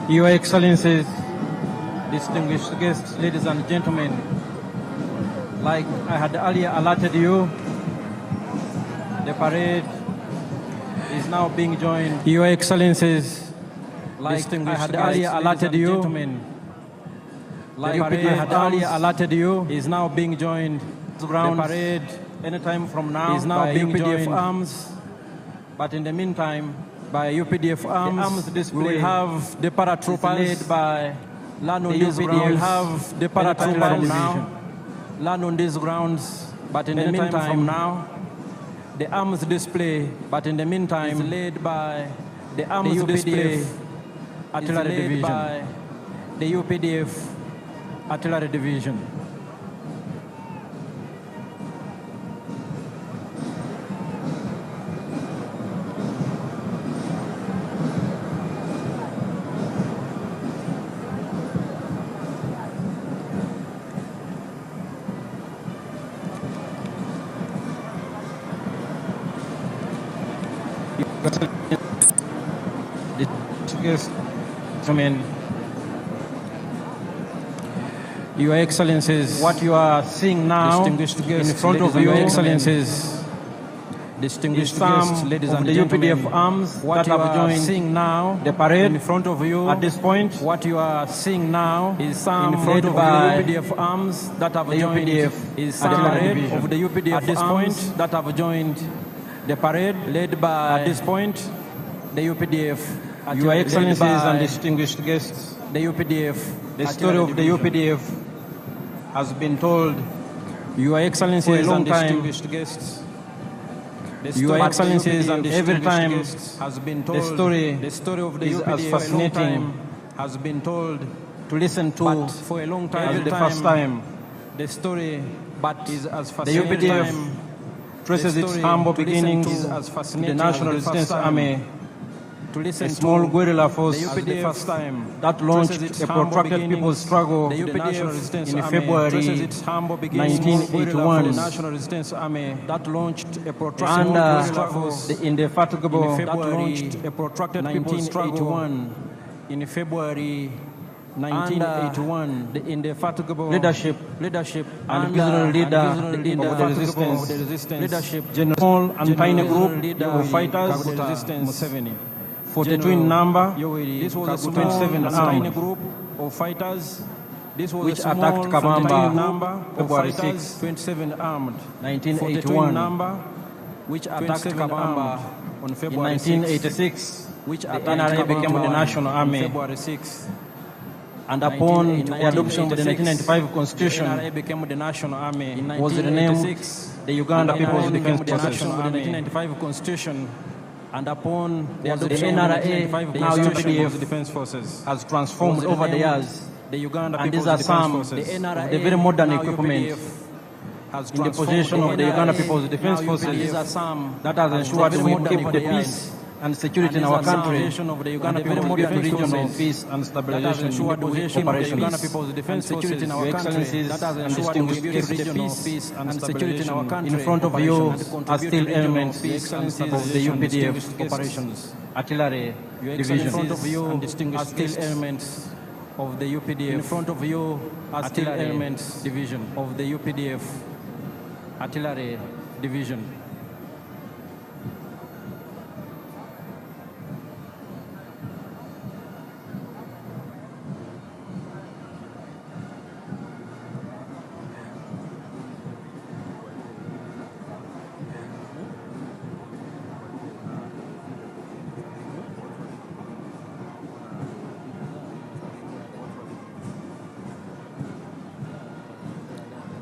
Your Excellencies, distinguished guests, ladies and gentlemen, like I had earlier alerted you, the parade is now being joined. Your Excellencies, like I had earlier alerted you, gentlemen, like I had earlier alerted you, is now being joined. The parade, anytime from now, is now being UPDF arms. But in the meantime, by UPDF arms, the arms display, we have the paratroopers led by land on these grounds. We have the paratroopers now land on these grounds. But in the meantime, from now, the arms display. But in the meantime, is led by the arms display artillery division. By the UPDF artillery division. Your Excellencies, what you are seeing now in front of Your Excellencies, distinguished guests, ladies and gentlemen, the UPDF arms what that have joined seeing now the parade in front of you at this point. What you are seeing now is some in front of the UPDF arms that have joined is some parade of the UPDF at this point that have joined the parade led by at this point the UPDF. Your Excellencies and distinguished guests, the UPDF, the story of the UPDF has been told. Your Excellencies and distinguished guests, Your Excellencies and every time has been told. The story of the UPDF as fascinating has been told to listen to. But for a long time, the first time, the story, but is as fascinating. The UPDF traces its humble beginnings in the National Resistance Army. A small guerrilla force the first time that launched a protracted people's struggle in February 1981 under the indefatigable in February 1981 the indefatigable leadership and visionary leader of the resistance, General and tiny group of fighters, Museveni. 42 in number, this was a 27 armed group of fighters. This was which attacked Kampala February 6, 27 armed, 1981. Number, which attacked Kampala on February 1986, which the NRA became the National Army. February 6. And upon the adoption of the 1995 Constitution, NRA became the National Army. Was renamed the Uganda People's Defense Forces. The 1995 Constitution. And upon the NRA, now UPDF Defense Forces has transformed over the years. The Uganda and these are some of the very modern equipment in the possession of the Uganda People's Defense Forces that has ensured we keep the peace and security in our country and contribute to regional peace and stabilization in operations. Your Excellencies and distinguished guests, in front of you are still elements of the UPDF operations, artillery division. In front of you are still elements of the UPDF. In front of you are still elements division of the UPDF artillery division.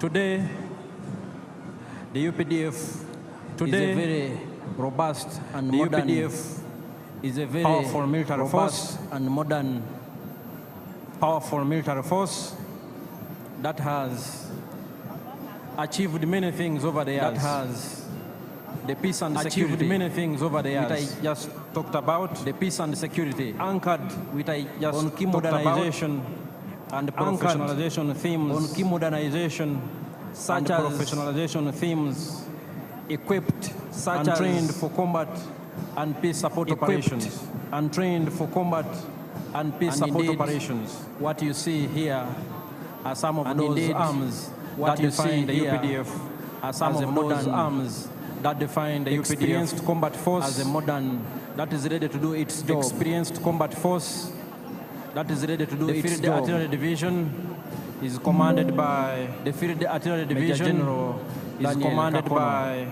Today, the UPDF is a very robust and modern. The UPDF is a very powerful military force and modern, powerful military force that has achieved many things over the years. That has the peace and security. Achieved many things over the years. Which I just talked about. The peace and security anchored, which I just on key modernization and professionalization themes. On key modernization such as professionalization themes, equipped such and trained for combat and peace support operations, and trained for combat and peace support operations. What you see here are some of those arms that define the UPDF as some of those arms that define the experienced combat force as a modern that is ready to do its job. Experienced combat force that is ready to do its job. The Artillery Division is commanded by the Field Artillery Division General is commanded by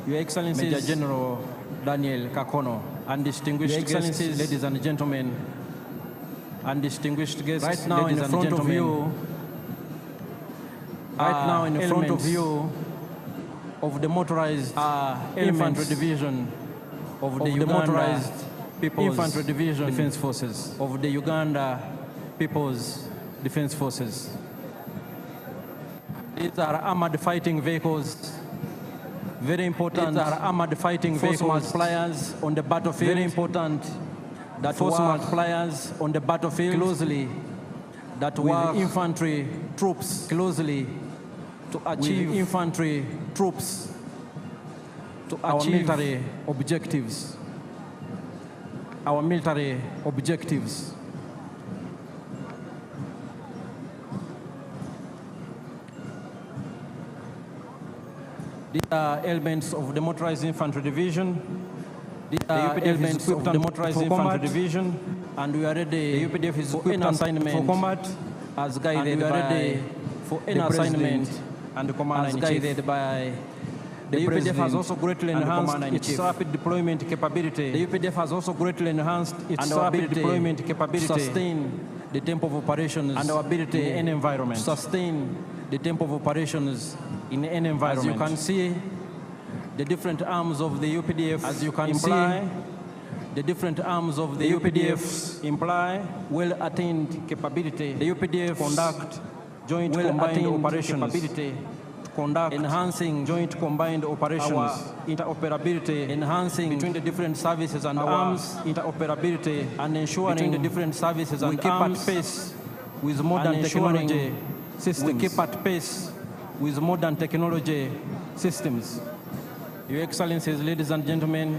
Your Excellencies Major General Daniel Kakono and distinguished guests, ladies and gentlemen, and distinguished guests. Right now in front of you, of the motorized infantry division of the Uganda People's Infantry Division Defense Forces of the Uganda People's Defense Forces. These are armored fighting vehicles. Very important. These are armored fighting vehicles. Force multipliers on the battlefield. Very important. That force multipliers on the battlefield closely. That work with infantry troops closely to achieve infantry troops to achieve military objectives. Our military objectives. These are elements of the Motorized Infantry Division. These are elements of the Motorized Infantry Division, and we are ready. The UPDF is equipped assignment for combat, as guided by for any assignment and command as guided by the UPDF has also greatly enhanced its rapid deployment capability. The UPDF has also greatly enhanced its rapid deployment capability to sustain the tempo of operations and our ability in any environment. Sustain the tempo of operations in any environment. As you can see, the different arms of the UPDF, as you can see, the different arms of the UPDF imply well-attained capability. The UPDF conduct joint combined operations capability. Conduct enhancing joint combined operations, our interoperability, enhancing between the different services and arms, interoperability, and ensuring between the different services and arms, keep at pace with modern technology systems. We keep at pace with modern technology systems. Your Excellencies, ladies and gentlemen,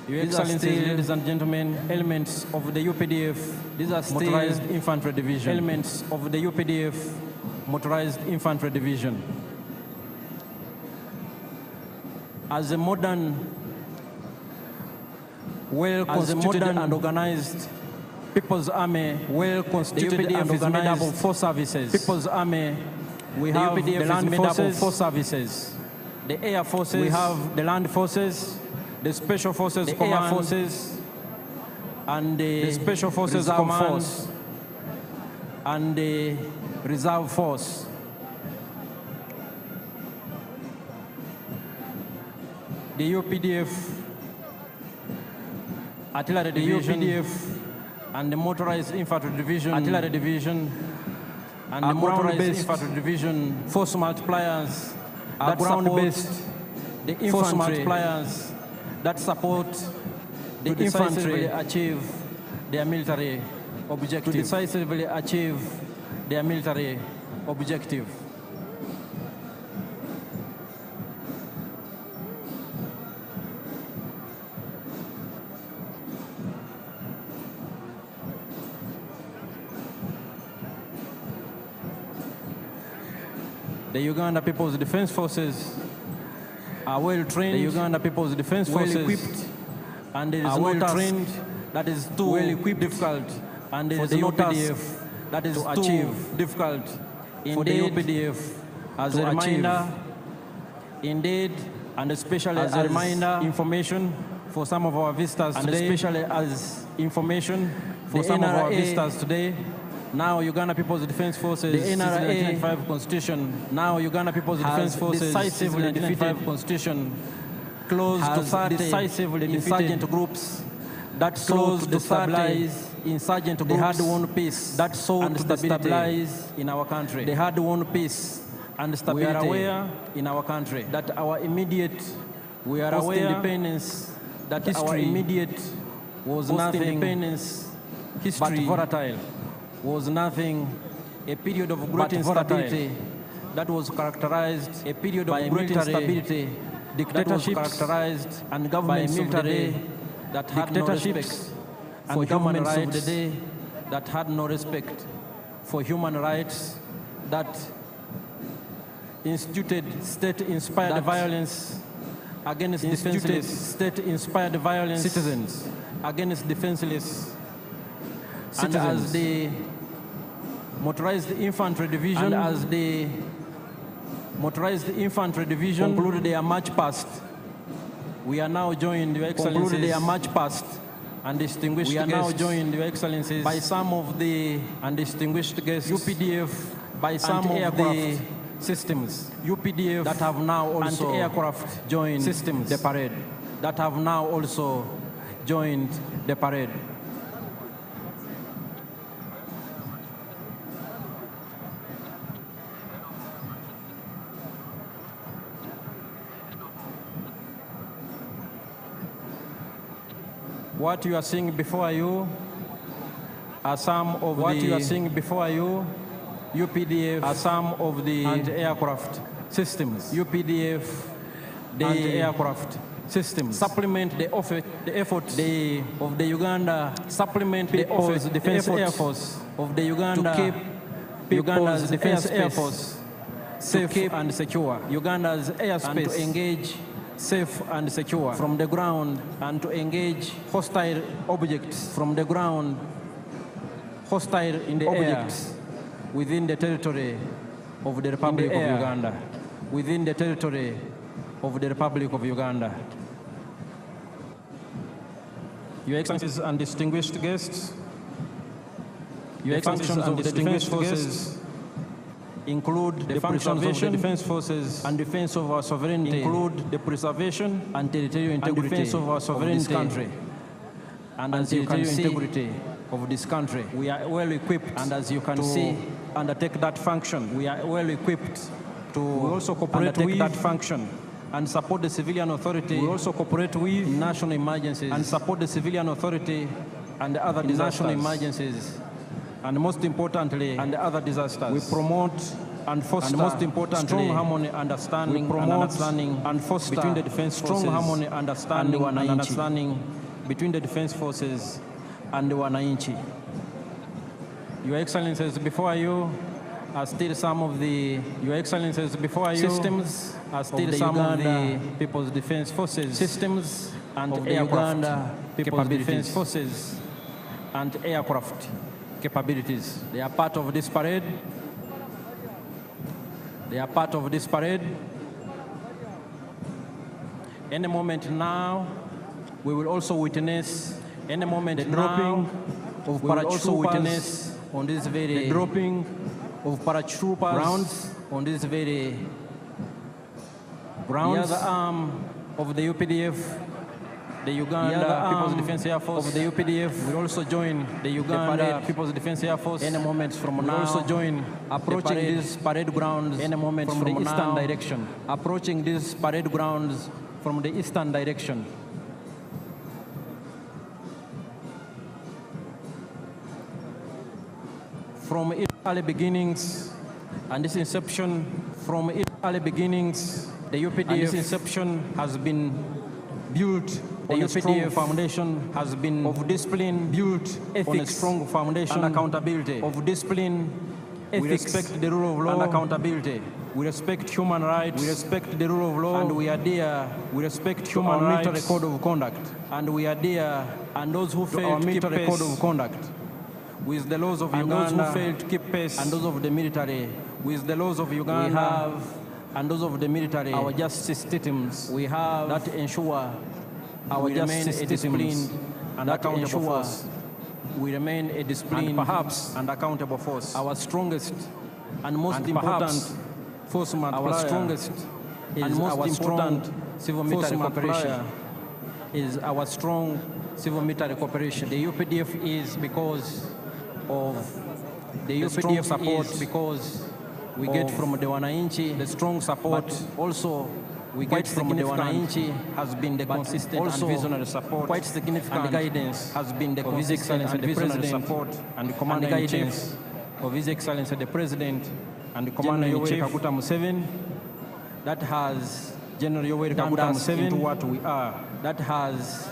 Your Excellencies, ladies and gentlemen, elements of the UPDF, these are Motorized Infantry Division, elements of the UPDF Motorized Infantry Division. As a modern, well-constituted and organized People's Army, well-constituted and organized four services. People's Army, we have the land forces, four services. The Air Forces, we have the Land Forces, the Special Forces the Command, Air Forces, and the Special Forces Command, and the Reserve Force. The UPDF Artillery Division, the UPDF and the Motorized Infantry Division, Artillery Division, and the Motorized Infantry Division force multipliers are ground-based. The force multipliers that support the infantry achieve their military objective. To decisively achieve their military objective. The Uganda People's Defense Forces are well trained. The Uganda People's Defense Forces well equipped, and there is no well trained that is too well equipped, difficult, and there is no UPDF that is to achieve difficult. For the UPDF, as a reminder, indeed, and especially as a reminder, information for some of our visitors today, and especially as information for some of our visitors today. Now Uganda People's Defense Forces, the NRA 1995 Constitution, now Uganda People's Defense Forces, decisively defeated Constitution, close to 30 decisively insurgent groups that sought to destabilize insurgent groups. They had won peace that sought to destabilize in our country. They had won peace and stability. We are aware in our country that our immediate, we are aware independence, that our immediate was nothing independence, history but volatile. Was nothing, a period of great instability that was characterized, a period of great instability, dictatorships characterized and governments of the day that had no respect for human rights of the day that had no respect for human rights, that instituted state-inspired violence against defenseless state-inspired violence citizens against defenseless citizens. And as the motorized infantry division concluded their march past, we are now joined, Your Excellencies, and distinguished guests. We are now joined, Your Excellencies, by some of the undistinguished guests, UPDF, by some of the systems, UPDF, that have now also aircraft joined the parade, that have now also joined the parade. What you are seeing before you are some of UPDF are some of the anti-aircraft systems. UPDF anti-aircraft systems supplement the efforts of the Uganda, supplement the defense air force of the Uganda, to keep Uganda's defense air force safe and secure. Uganda's airspace, and to engage safe and secure from the ground, and to engage hostile objects from the ground, hostile in the objects within the territory of the Republic of Uganda, within the territory of the Republic of Uganda. Your Excellencies and distinguished guests, Your functions of the defense forces include the functions of the defense forces and defense of our sovereignty, include the preservation and territorial integrity and defense of our sovereignty of this country, and as you can see, integrity of this country. We are well equipped, and as you can see, undertake that function. We are well equipped to also cooperate with that function and support the civilian authority. We also cooperate with national emergencies and support the civilian authority and the other national emergencies, and most importantly, and the other disasters. We promote and foster, and most importantly, strong harmony, understanding, and foster between the defense forces, strong harmony, understanding, and understanding between the defense forces and the wananchi. Your Excellencies, before you are still some of the systems, are still some of the People's Defense Forces systems and of the Uganda People's Defense Forces and aircraft capabilities. They are part of this parade. They are part of this parade. Any moment now, we will also witness the dropping of paratroopers on this very dropping of paratroopers rounds on this very grounds. The other arm of the UPDF, the Uganda People's Defense Air Force of the UPDF, will also join the Uganda People's Defense Air Force any moment from now. Will also join approaching these parade grounds any moment from the eastern direction. Approaching these parade grounds from the eastern direction. From its early beginnings and this inception, from its early beginnings, the UPDF inception has been built. The UPDF foundation has been of discipline, built ethics, on a strong foundation and accountability. Of discipline, ethics, we respect the rule of law and accountability. We respect human rights. We respect the rule of law, and we adhere. We respect human rights. Military code of conduct, and we adhere. And those who fail to keep pace code of conduct with the laws of Uganda, those who fail to keep pace, and those of the military with the laws of Uganda, we have, and those of the military, our justice systems, we have that ensure our justice systems and that accountable force. We remain a disciplined and perhaps and accountable force. Our strongest and most important force multiplier, our strongest and most important civil military cooperation is our strong civil military cooperation. The UPDF is because of the UPDF support, because we get from the wananchi the strong support. Also, we get from the wananchi has been the consistent and visionary support. Quite significant and guidance has been the His Excellency the President support and the Commander-in-Chief of His Excellency the President and the Commander-in-Chief Museveni. That has General Yoweri Kaguta Museveni into what we are. That has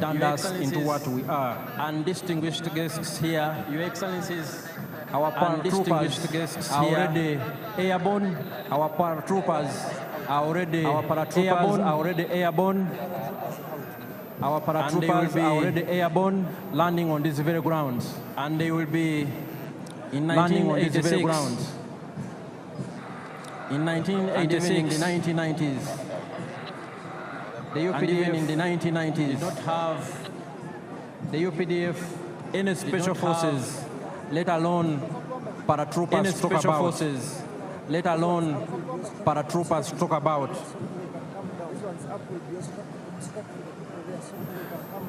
turned us into what we are. And distinguished guests here, Your Excellencies, our paratroopers guests are here, already airborne. our paratroopers Are already airborne. are already airborne. Our And they will paratroopers be are already airborne, landing on these very grounds. and they will be in Landing on these very 1986, grounds. in And even in 1986, the 1990s. the And even in UPDF the 1990s. did not have the UPDF Any special not have forces, let alone paratroopers any talk special about. forces, Let alone paratroopers talk about.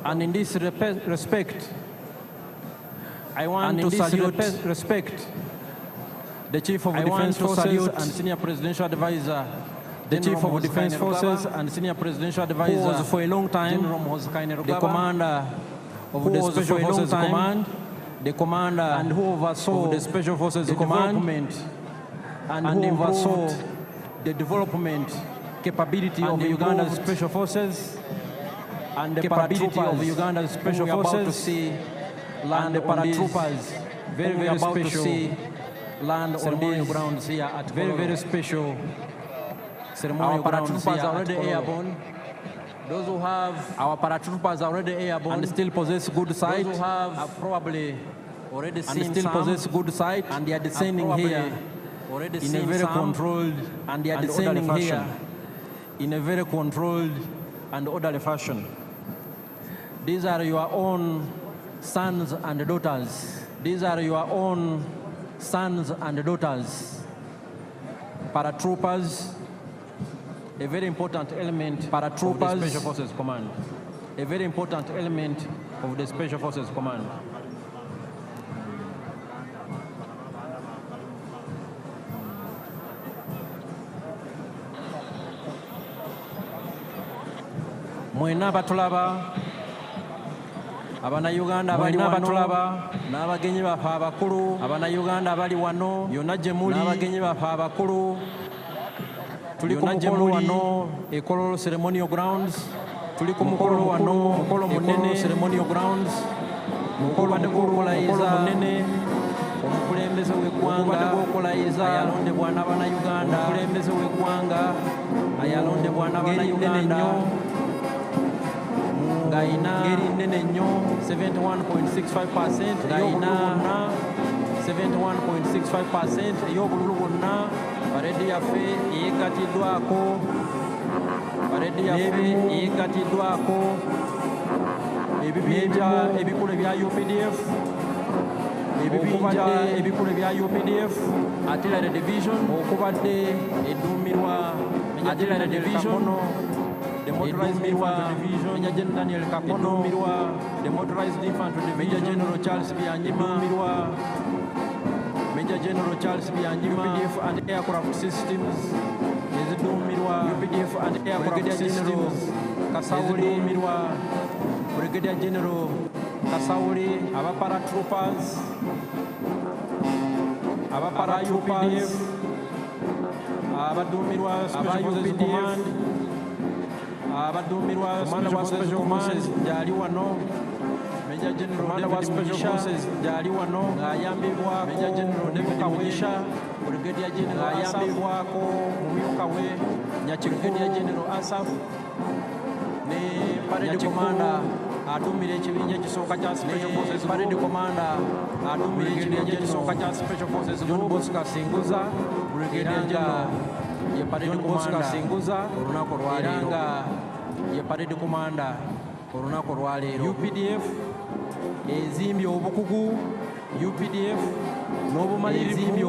And in this respect, I want and to in this salute respect, the Chief of I want Defense to Forces salute and Senior Presidential Advisor, the General Chief of Defense Museveni Forces and Senior Presidential Advisor, who was for a long time General Museveni, the commander of who the was Special for a long Forces time Command, the commander and who oversaw of the Special Forces the Command, development and and who oversaw improved the development capability and of Uganda's improved Special Forces and the capability of paratroopers Uganda's Special who we are about to Forces see and land the on these paratroopers, very, who we are very about to special see land on ceremonial these grounds here at very, Kololo. very special Our ceremonial grounds here paratroopers are at already Kololo. airborne. Those who have Our paratroopers are already airborne and still possess good those sight who have probably already and seen still some, possess good sight and they are are descending probably here already in a seen very some, controlled and they are and descending orderly here fashion. In a very controlled and orderly fashion. These are your own sons and daughters. These are your own sons and daughters. Paratroopers, a very important element paratroopers, of the Special Forces Command. A very important element of the Special Forces Command. Mwena batulaba, Abanayuganda abali wano, n'abagenyi baffe abakulu, Abanayuganda abali wano, yonna gye muli, n'abagenyi baffe abakulu, tuli ku mukolo wano e Kololo Ceremonial Grounds, tuli ku mukolo wano, mukolo munene Ceremonial Grounds, mukolo gw'okulayiza munene omukulembeze w'eggwanga ayalondebwa n'Abanayuganda, omukulembeze w'eggwanga ayalondebwa n'Abanayuganda ng'ayina ngeri nnene nnyo 71.65% ng'ayina 71.65% ey'obululu bwonna paredi yaffe eyeggatiddwako ebibinja ebikulu ebya UPDF Artillery Division okubadde edduumirwa Artillery Division the Motorized Infantry Division, Major General Daniel Kakono, the Motorized Infantry Division, Major General Charles Bianyima, Major General Charles Bianyima, UPDF and Aircraft Systems, UPDF and Aircraft Systems, Kasauli, Brigadier General Kasauli, our paratroopers, Abadumirwa Special Forces Command, Abadumirwa Special Forces gyali wano, Major General David Special Forces gyali wano ng'ayambibwako Major General David Mugisha, Brigadier General ayambibwako mumyuka we Brigadier General Asaf ne Parade Commander aduumira ekibinja ekisooka kya Special Forces Parade Commander aduumira ekibinja ekisooka kya Special Forces John Bosco Kasinguza, Brigadier General ye Parade Commander Kasinguza olunaku olwaleero ye Parade Commander olunaku olwaleero UPDF ezimbye obukugu UPDF n'obumalirivu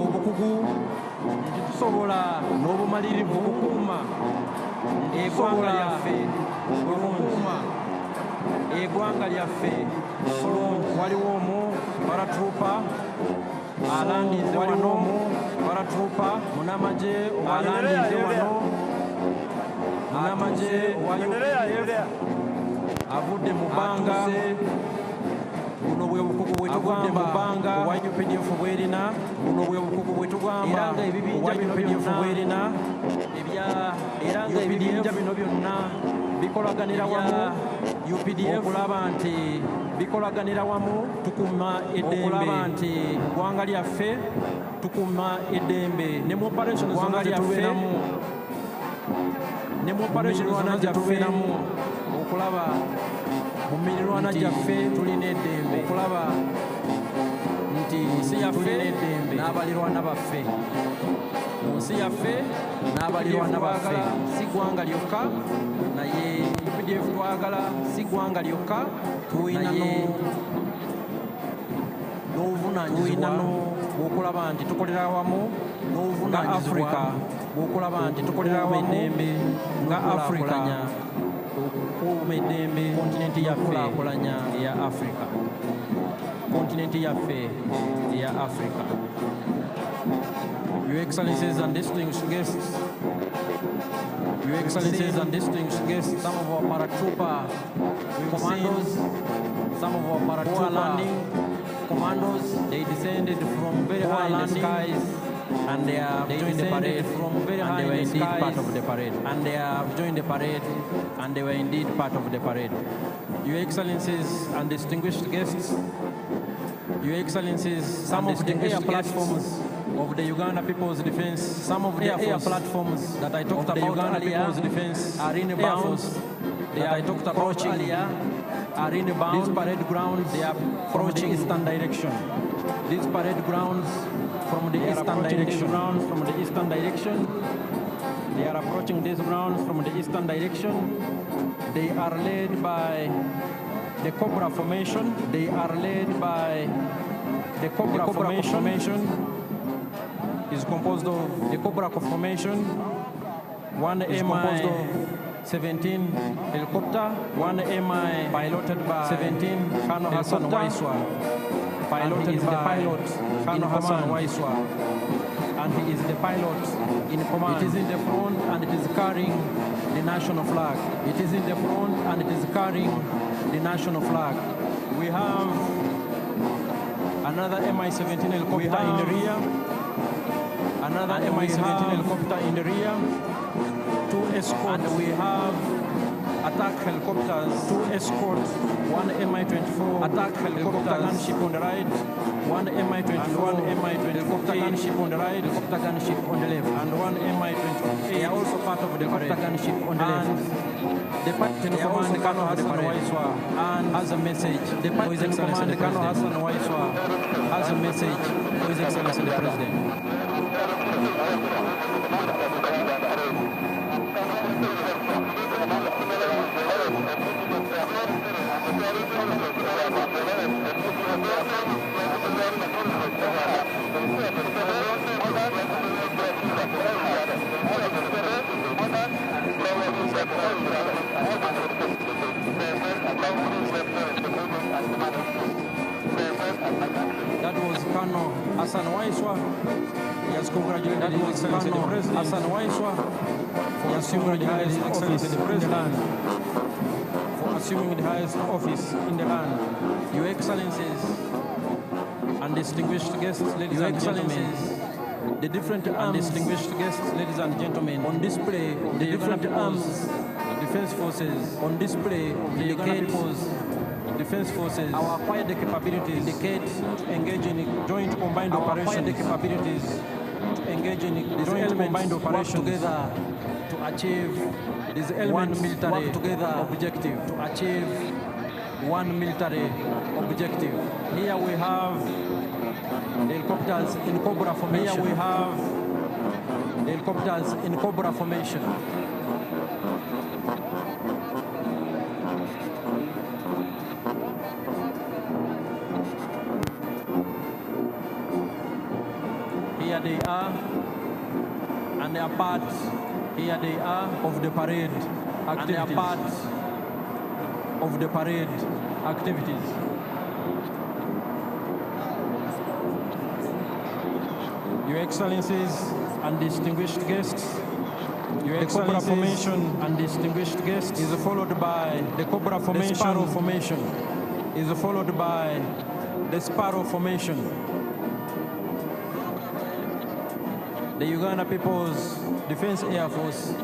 nti tusobola n'obumalirivu okukuuma eggwanga lyaffe eggwanga lyaffe waliwo omu paratroopa alandinze wano paratroopa munamagye alandinze wano munamagye wa UPDF avudde mu bbanga buno bwe bukugu bwe tugamba wa UPDF bwerina buno bwe bukugu bwe tugamba era nga ebibinja bino byonna era nga ebibinja bino byonna bikolaganira wamu UPDF okulaba nti bikolaganira wamu tukuuma eddembe okulaba nti ggwanga lyaffe tukuuma eddembe ne mu operation ggwanga lyaffe ne mu operation zonna gyaffe okulaba mu mirirwana gyaffe tulina eddembe okulaba nti nsi yaffe n'abalirwana baffe mu nsi yaffe n'abalirwana baffe si ggwanga lyokka naye UPDF twagala si ggwanga lyokka tulina n'obuvunaanyizibwa bw'okulaba nti tukolera wamu nga Africa bw'okulaba nti tukolera wamu eddembe nga Africa okukuuma eddembe kontinenti yaffe eya Africa kontinenti yaffe eya Africa. Your Excellencies and distinguished guests, Your Excellencies and distinguished guests, some of our paratrooper commandos, some of our paratrooper landing commandos, they descended from very high in the skies and they have joined the parade from very high in the skies part of the parade and they have joined the parade and they were indeed part of the parade. Your Excellencies and distinguished guests, Your Excellencies, some of the air platforms of the Uganda People's Defense, some of the air platforms that I talked about Uganda People's Defense are inbound. That I talked about earlier are inbound. These parade grounds, they are approaching eastern direction. These parade grounds from the eastern direction. They are approaching these grounds from the eastern direction. They are led by the Cobra Formation. They are led by the Cobra Formation. Is composed of the Cobra Formation, one Mi-17 helicopter, one Mi piloted by 17 Colonel Hassan Waiswa, piloted by the pilot Colonel Hassan Waiswa, and he is the pilot in command. It is in the front and it is carrying the national flag. It is in the front and it is carrying the national flag. We have another Mi-17 helicopter in the rear. Another Mi-17 helicopter in the rear, two escorts. And we have attack helicopters, two escorts, one Mi-24 attack helicopter gunship on the right, one Mi-24, one Mi-24 helicopter gunship on the right, helicopter gunship on the left, and one Mi-24. They are also part of the helicopter gunship on the left. The Captain Command Colonel Hassan Waiswa and has a message. The Captain Command Colonel Hassan Waiswa has a message for His Excellency the President. That was Colonel Hassan Waiswa. He has congratulated His Excellency the President Hassan Waiswa for assuming the highest office in the President, for assuming the highest office in the land. Your Excellencies and distinguished guests, ladies and gentlemen, the different arms, distinguished guests, ladies and gentlemen, on display, the different arms, defense forces on display, the Uganda People's Defense Forces, our acquired capabilities indicate to engage in joint combined operations. The capabilities to engage in joint combined operations together to achieve these elements military together objective to achieve one military objective. Here we have the helicopters in Cobra formation. Here we have the helicopters in Cobra formation. Here they are, and they are part, here they are, of the parade activities. And they are part of the parade activities. Your Excellencies and distinguished guests, Your Cobra formation and distinguished guests is followed by the Cobra formation. The Sparrow formation is followed by the Sparrow formation. The Uganda People's Defense Air Force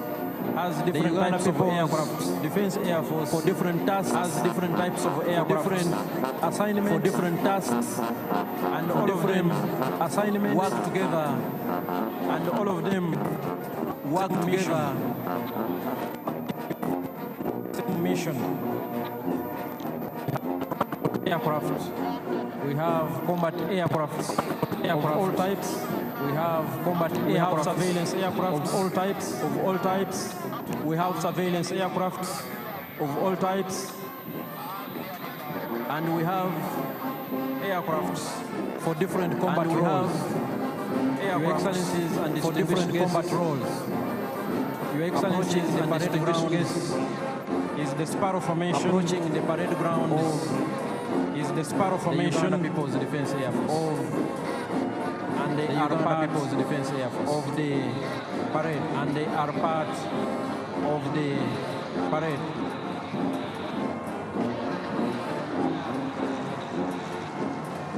has different types of aircraft. Defense Air Force for different tasks has different types of aircraft. Different assignments for different tasks, and all of them assignments work together, and all of them work together. Mission. Aircraft. We have combat aircraft of all types. We have combat aircraft, surveillance aircraft of all types. We have surveillance aircraft of all types. And we have aircrafts for different combat roles. Your Excellencies and for different combat roles. Your Excellencies and distinguished guests is the Sparrow Formation. Approaching the parade ground is the Sparrow Formation. The Uganda People's Defense Air Force. And they are part People's Defense Air Force of the parade. And they are part of the parade.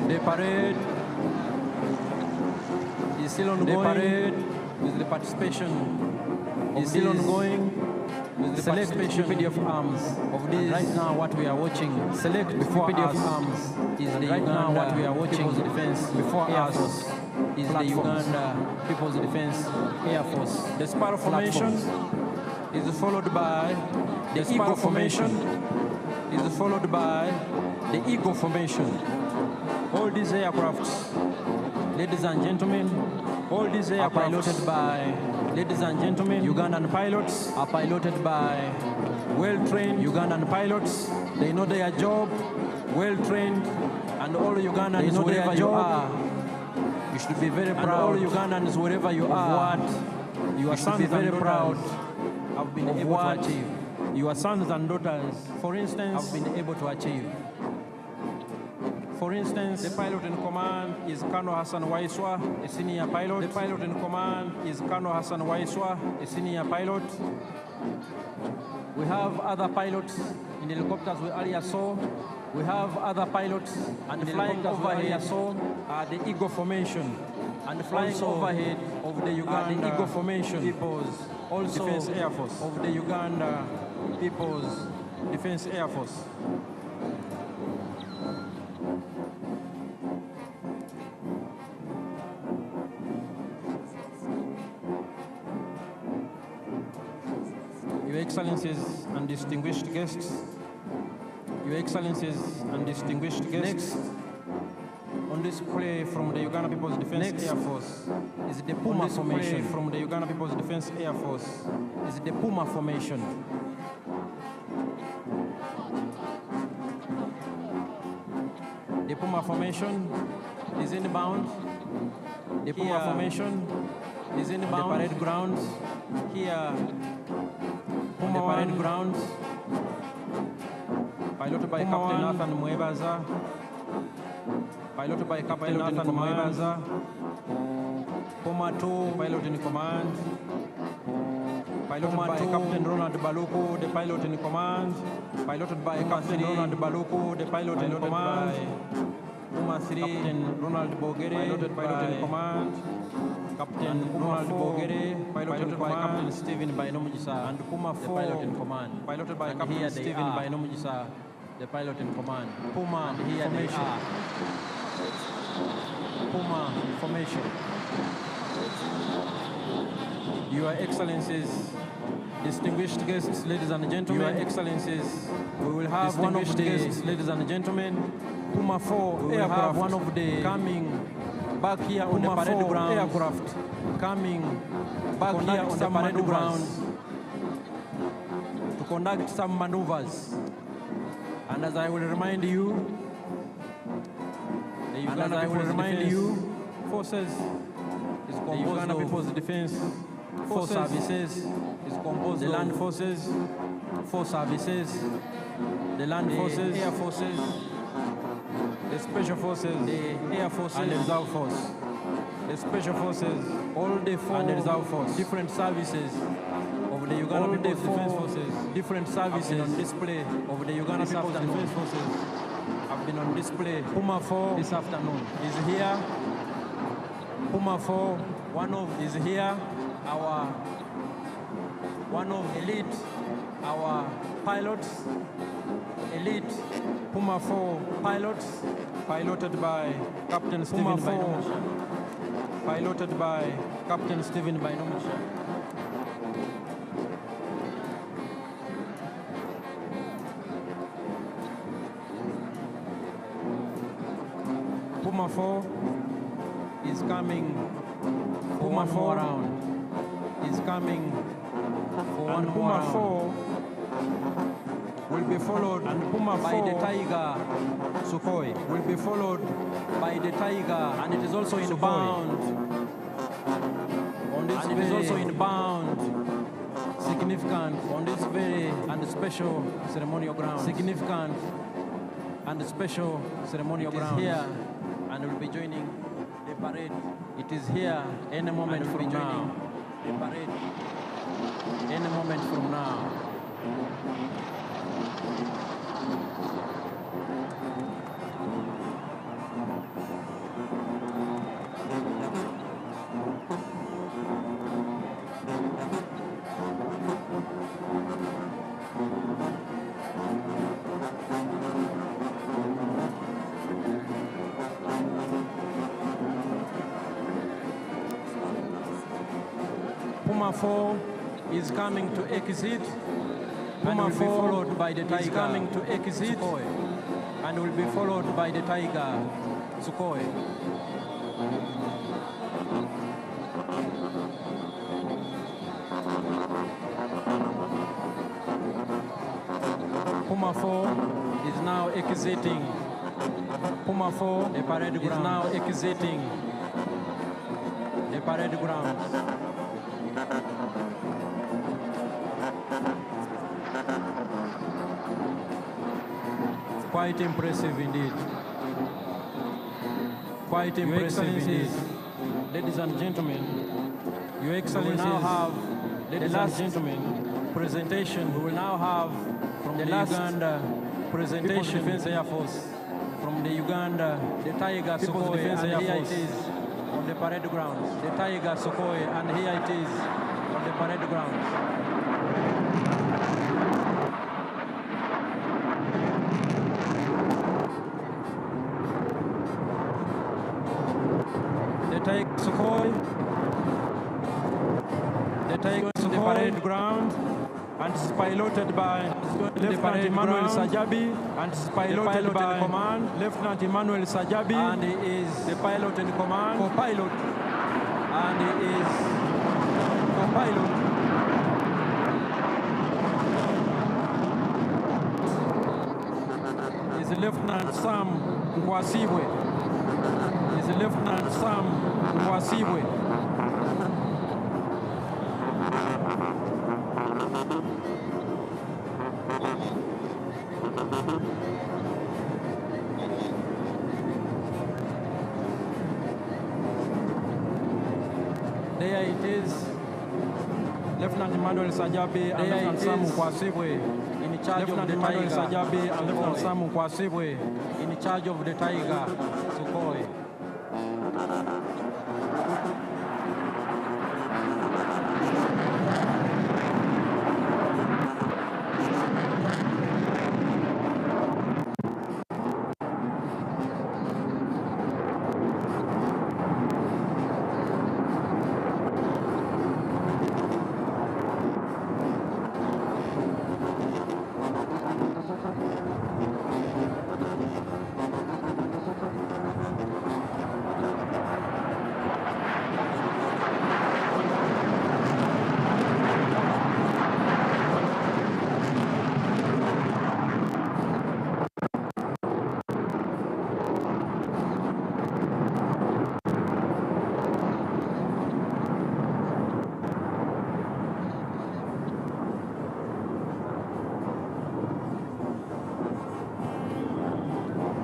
The parade is still ongoing. The parade with the participation is still ongoing. With the select participation of arms of this. Right now, what we are watching, select before us arms is the right Uganda now what we are watching. People's Defense before Air Force is the Uganda People's Defense Air Force. The Sparrow Formation is followed by the Sparrow Formation is followed by the Eagle Formation. All these aircrafts, ladies and gentlemen, all these aircrafts are piloted by, ladies and gentlemen, Ugandan pilots are piloted by well-trained Ugandan pilots. They know their job, well-trained, and all Ugandans know wherever you are. You should be very proud. All Ugandans, wherever you are, what your sons be very proud have been able to achieve. Your sons and daughters, for instance, have been able to achieve. For instance, the pilot in command is Colonel Hassan Waiswa, a senior pilot. The pilot in command is Colonel Hassan Waiswa, a senior pilot. We have other pilots in the helicopters we earlier saw. We have other pilots and the flying overhead are the Eagle Formation. And the flying overhead of the Uganda the Eagle Formation People's also Defense Air Force of the Uganda People's Defense Air Force. Your Excellencies and distinguished guests, Your Excellencies and distinguished guests, next on display from the Uganda People's Defense Air Force is the Puma Formation. From the Uganda People's Defense Air Force is the Puma Formation. The Puma Formation is inbound. The Puma Formation is inbound. The parade grounds here. Puma parade grounds, piloted by Captain Nathan Mwebaza, piloted by Captain Nathan Mwebaza. Puma 2, pilot in command, piloted by Captain Ronald Baluku, the pilot in command, piloted by Captain Ronald Baluku, the pilot in command. Puma 3, Captain Ronald Bogere, piloted in command. Captain Ronald Bogere, piloted by Captain Stephen Bainomujisa, and Puma 4, pilot in command, piloted by Captain Stephen Bainomujisa, the pilot in command. Puma and here formation. Puma Formation. Your Excellencies, distinguished guests, ladies and gentlemen, Your Excellencies, we will have one of the guests, ladies and gentlemen, Puma 4 aircraft, one of the coming back here on the parade ground, aircraft coming back here on the parade ground to conduct some maneuvers. And as I will remind you, the Uganda forces is composed of People's Defense Force Services, is composed of the Land Forces, Force Services, the Land Forces, Air Forces, the Special Forces, the Air Forces, and the Reserve Force. The Special Forces, all the four, and the Reserve Force, different services of the Uganda People's Defense Forces, different services on display of the Uganda People's Defense Forces have been on display. Puma 4 this afternoon is here. Puma 4, one of is here. One of elite, our pilots, elite Puma 4 pilots, piloted by Captain Stephen Binomusha. Piloted by Captain Stephen Binomusha. Puma 4 is coming. Puma 4 round is coming for one more round. Puma 4 will be followed by the Tiger Sukhoi. Will be followed by the Tiger, and it is also inbound. On this and it is also inbound. Significant on this very and special ceremonial ground. Significant and special ceremonial ground. Here and will be joining the parade. It is here any moment from now. The parade any moment from now. Puma 4 is coming to exit. Puma 4 followed by the Tiger is coming to exit Sukhoi, and will be followed by the Tiger Sukhoi. Puma 4 is now exiting. Puma 4 the parade ground is now exiting the parade ground. Quite impressive indeed. Quite impressive indeed. Ladies and gentlemen, Your Excellencies, we will now have, ladies and gentlemen, presentation. We will now have from the Uganda presentation Defense Air Force. From the Uganda, the Tiger Sukhoi, and here it is on the parade ground. The Tiger Sukhoi, and here it is on the parade ground. The Tiger Sukhoi, the Tiger Sukhoi, the parade ground, and is piloted by Lieutenant Emmanuel Sajabi, and is piloted by command Lieutenant Emmanuel Sajabi, and he is the pilot in command, co-pilot, and he is co-pilot. Is Lieutenant Sam Ngwasibwe. Is Lieutenant Sam Ngwasibwe. There it is, Lieutenant Emmanuel Sajabi and Lieutenant Sam Nkwasibwe in charge of the Tiger. Sajabi and Lieutenant Sam Nkwasibwe in charge of the Tiger Sukhoi.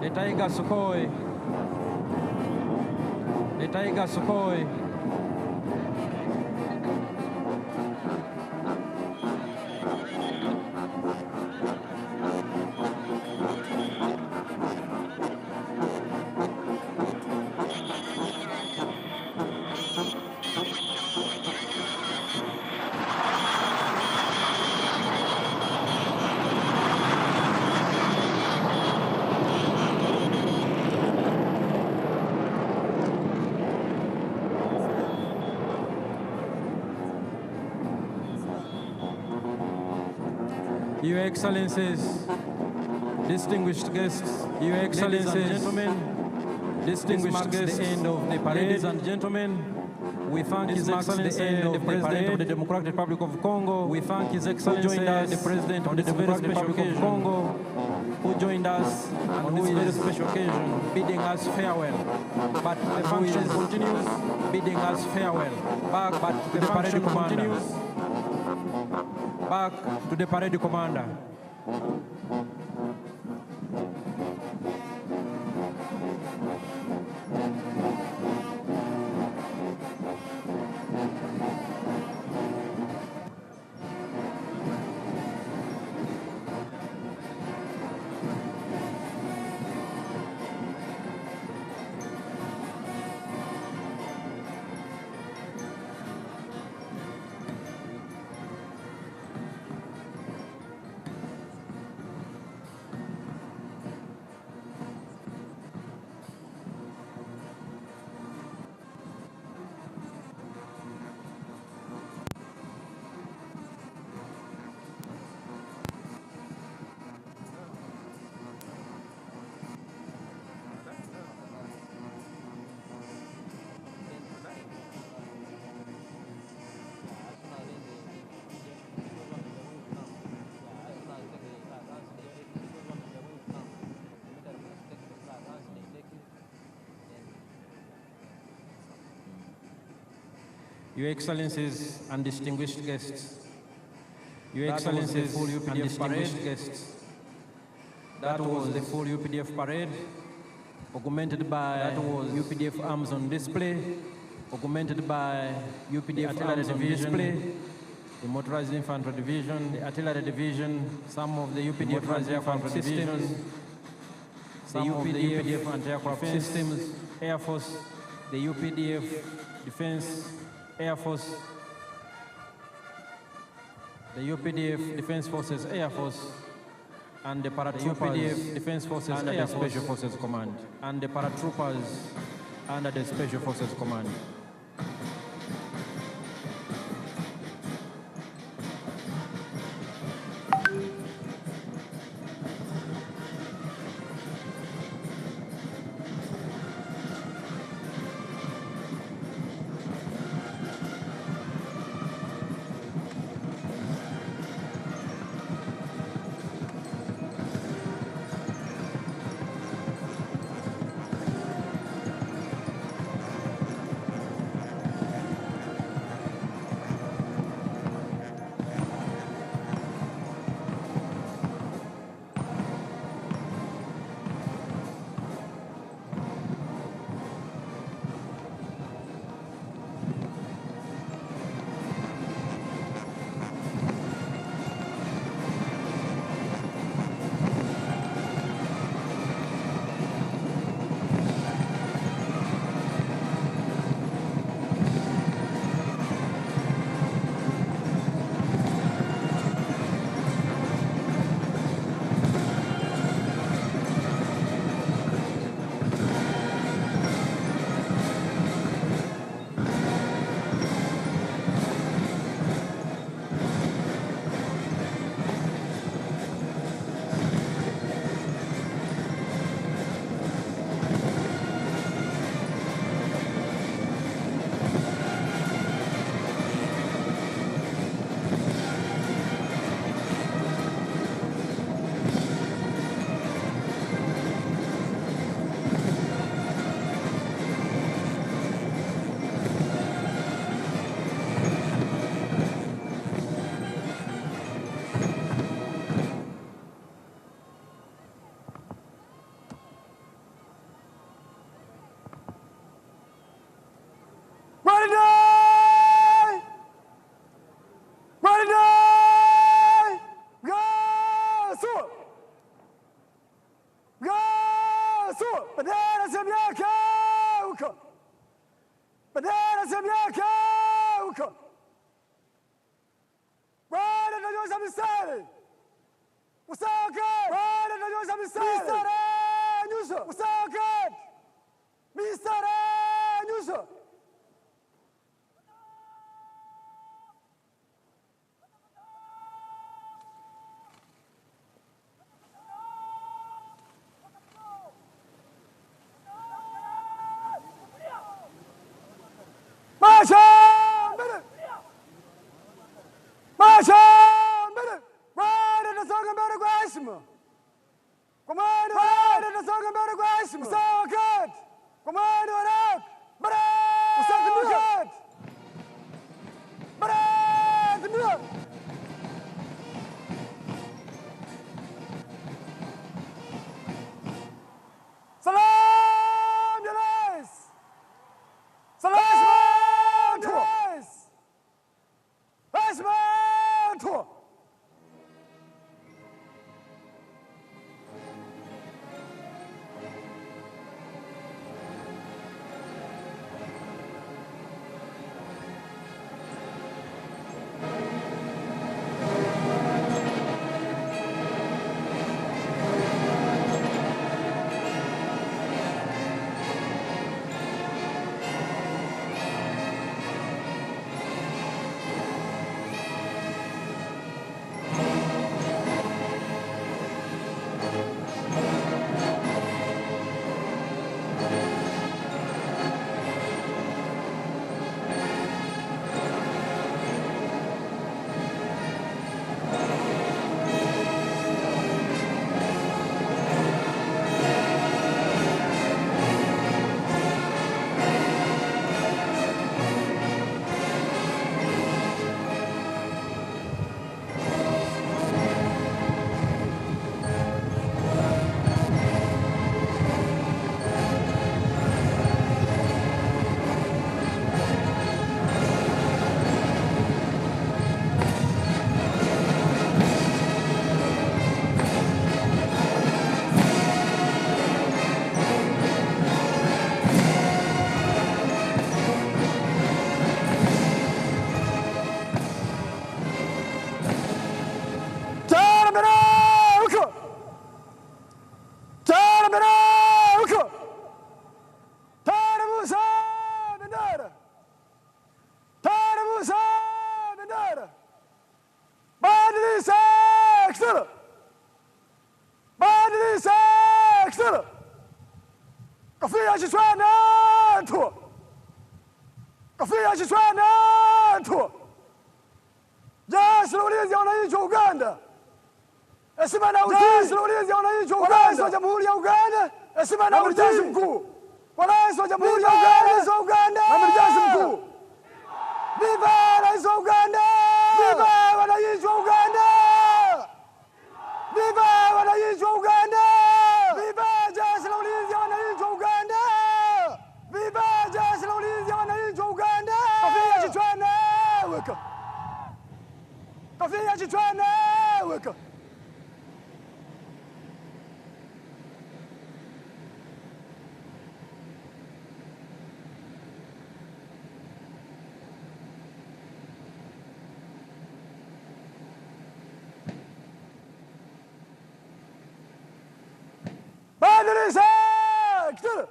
The Tiger Sukhoi. The Tiger Sukhoi. Your Excellencies, distinguished guests, Your Excellencies, ladies and gentlemen, distinguished guests, the end of the parade. Ladies and gentlemen, we thank His Excellency, the President of the Democratic Republic of Congo. We thank His Excellency, the President of the Democratic Republic of Congo, who joined us on this very special occasion, bidding us farewell. But the function continues, bidding us farewell. Back to the parade commander. Back to the parade commander. Your Excellencies and distinguished guests, Your Excellencies and distinguished guests, that was the full UPDF parade, augmented by UPDF arms on display, augmented by UPDF artillery division, the motorized infantry division, the artillery division, some of the UPDF anti-aircraft systems, some of the UPDF anti-aircraft systems, Air Force, the UPDF Defense Air Force, the UPDF Defense Forces Air Force, and the paratroopers, the UPDF Defense Forces under the Special Forces Command, and the paratroopers under the Special Forces Command. Marcha mbele. Bwana tunasonga mbele kwa heshima. Komando bwana tunasonga mbele kwa heshima. Sawa kati. Komando haraka. Bara. Usafiri kati. Bara. Ndio. Salam ya Rais. Salam ya Rais. Heshima tu. Kafia Chitwana tu. Kafia Chitwana tu. Jeshi la Ulinzi la Wananchi wa Uganda. Heshima na utii. Jeshi la Ulinzi la Wananchi wa Uganda. Rais wa Jamhuri ya Uganda. Heshima na utii. Jeshi mkuu. Kwa Rais wa Jamhuri ya Uganda. Amiri Jeshi mkuu. Viva Rais wa Uganda. Viva wananchi wa Uganda. Viva wananchi wa Uganda. Viva Jeshi la Ulinzi la Wananchi wa Uganda. Viva Jeshi la Ulinzi la Wananchi wa Uganda. Kafia Chitwana weka. Kafia Chitwana weka. Badrisa kitur.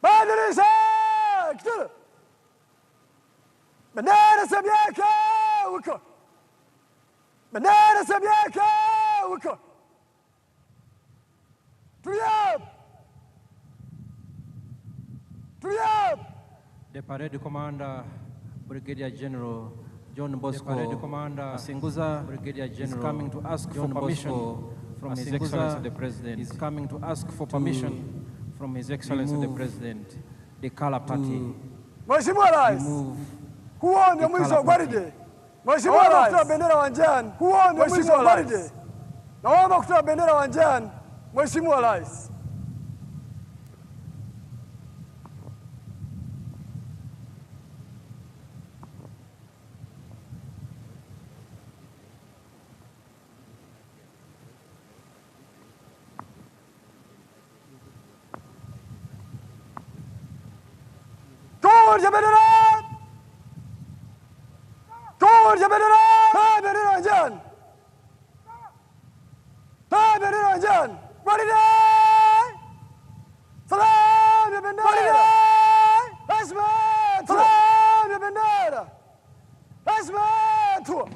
Badrisa kitur. Bendera Samia weka. Bendera Samia weka. Tulia. Tulia. The parade commander, Brigadier General John Bosco, the parade commander Asinguza, Brigadier General, is coming to ask for permission from His Excellency the President. Is coming to ask for permission from His Excellency the President. The color party. Mheshimiwa Rais, huo ndio mwisho wa gwaride. Mheshimiwa Rais, kutoa bendera uwanjani. Huo ndio mwisho wa gwaride. Naomba kutoa bendera uwanjani. Mheshimiwa Rais. Kurja bendera! Kurja bendera! Ta bendera uwanjani! Ta bendera uwanjani! Gwaride! Salam ya bendera! Gwaride! Heshima tu! Salam ya bendera! Heshima tu!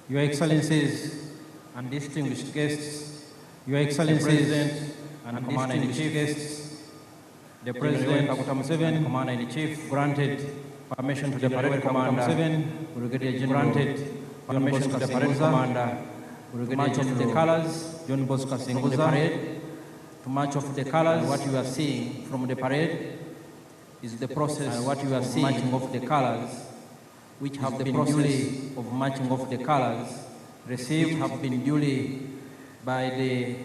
Your Excellencies and distinguished guests, Your Excellencies, President and Commander-in-Chief guests, the President Museveni, Commander-in-Chief, granted permission to the parade commander, Brigadier General, granted permission to the parade commander, to march of the colors, John Bosco Singuza, parade, to march of the colors. What you are seeing from the parade is the process, and what you are seeing marching of the colors, which have been duly of marching of the colors, received have been duly by the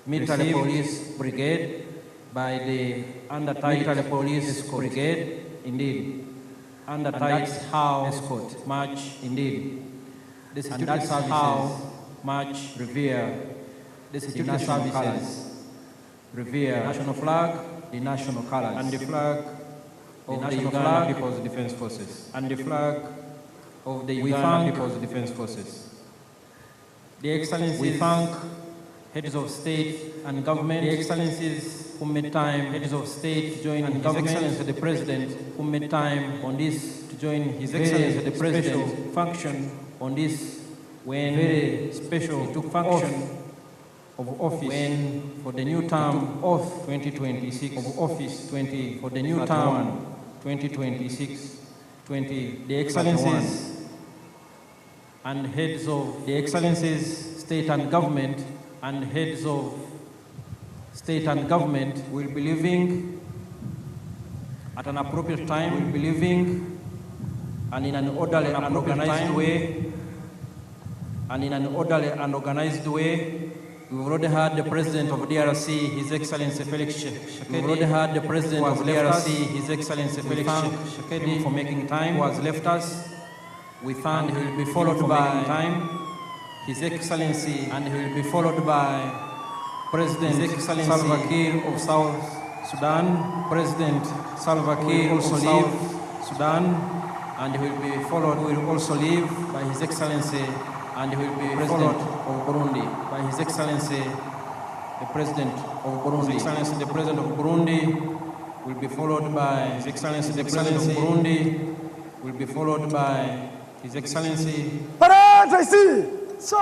military police brigade, by the military police brigade, indeed. And that's how escort march, indeed. The security services how march, revere the security services, revere national flag, the national colors, and the flag of the Uganda People's Defense Forces, and the flag of the Uganda People's Defense Forces. The Excellencies, we thank heads of state and government, the Excellencies who made time, heads of state, to join His Excellency the President, who made time on this to join His Excellency the President function on this when very special took function of office when for the new term of 2026 of office 20 for the new term 2026 20 the Excellencies and heads of the Excellencies state and government and heads of state and government will be living at an appropriate time, will be living and in an orderly and organized way, and in an orderly and organized way. We've already had the President of DRC, His Excellency Felix Tshisekedi. We've already had the President of DRC, His Excellency Felix Tshisekedi, for making time, who has left us. We thank, he will be followed by time, His Excellency, and he will be followed by President His Excellency Salva Kiir of South Sudan. President Salva Kiir also leave Sudan, and he will be followed, will also leave by His Excellency, and he will be President of Burundi, by His Excellency the President of Burundi. His Excellency the President of Burundi will be followed by His Excellency the President of Burundi will be followed by His Excellency So,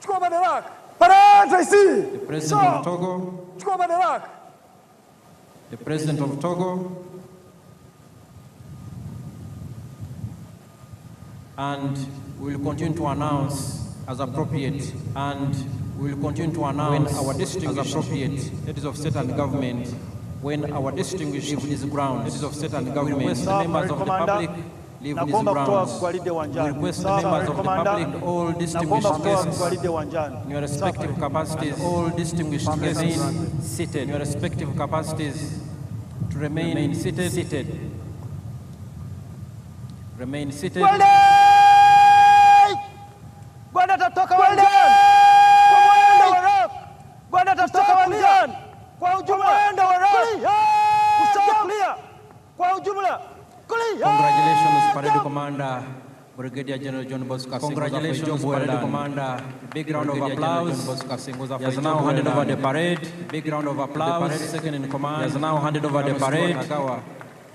chukua madaraka. The President of Togo, chukua madaraka. the President of Togo, and we will continue to announce as appropriate, and we will continue to announce when our distinguished heads of state and government, when our distinguished leave this ground, heads of state and government, the members of the public leave these grounds. We request the members of the public, all distinguished guests, in your respective capacities, all distinguished guests seated, in your respective capacities, to remain seated. Remain seated. Bwana atatoka uwanjani. Bwana atatoka uwanjani. Kwa ujumla. Kulia. Kwa ujumla. Congratulations, Parade Commander, Brigadier General John Bosco. Congratulations, Parade Commander. Big round of applause. He has now handed over the parade. Big round of applause. The parade second in command. He has now handed over the parade to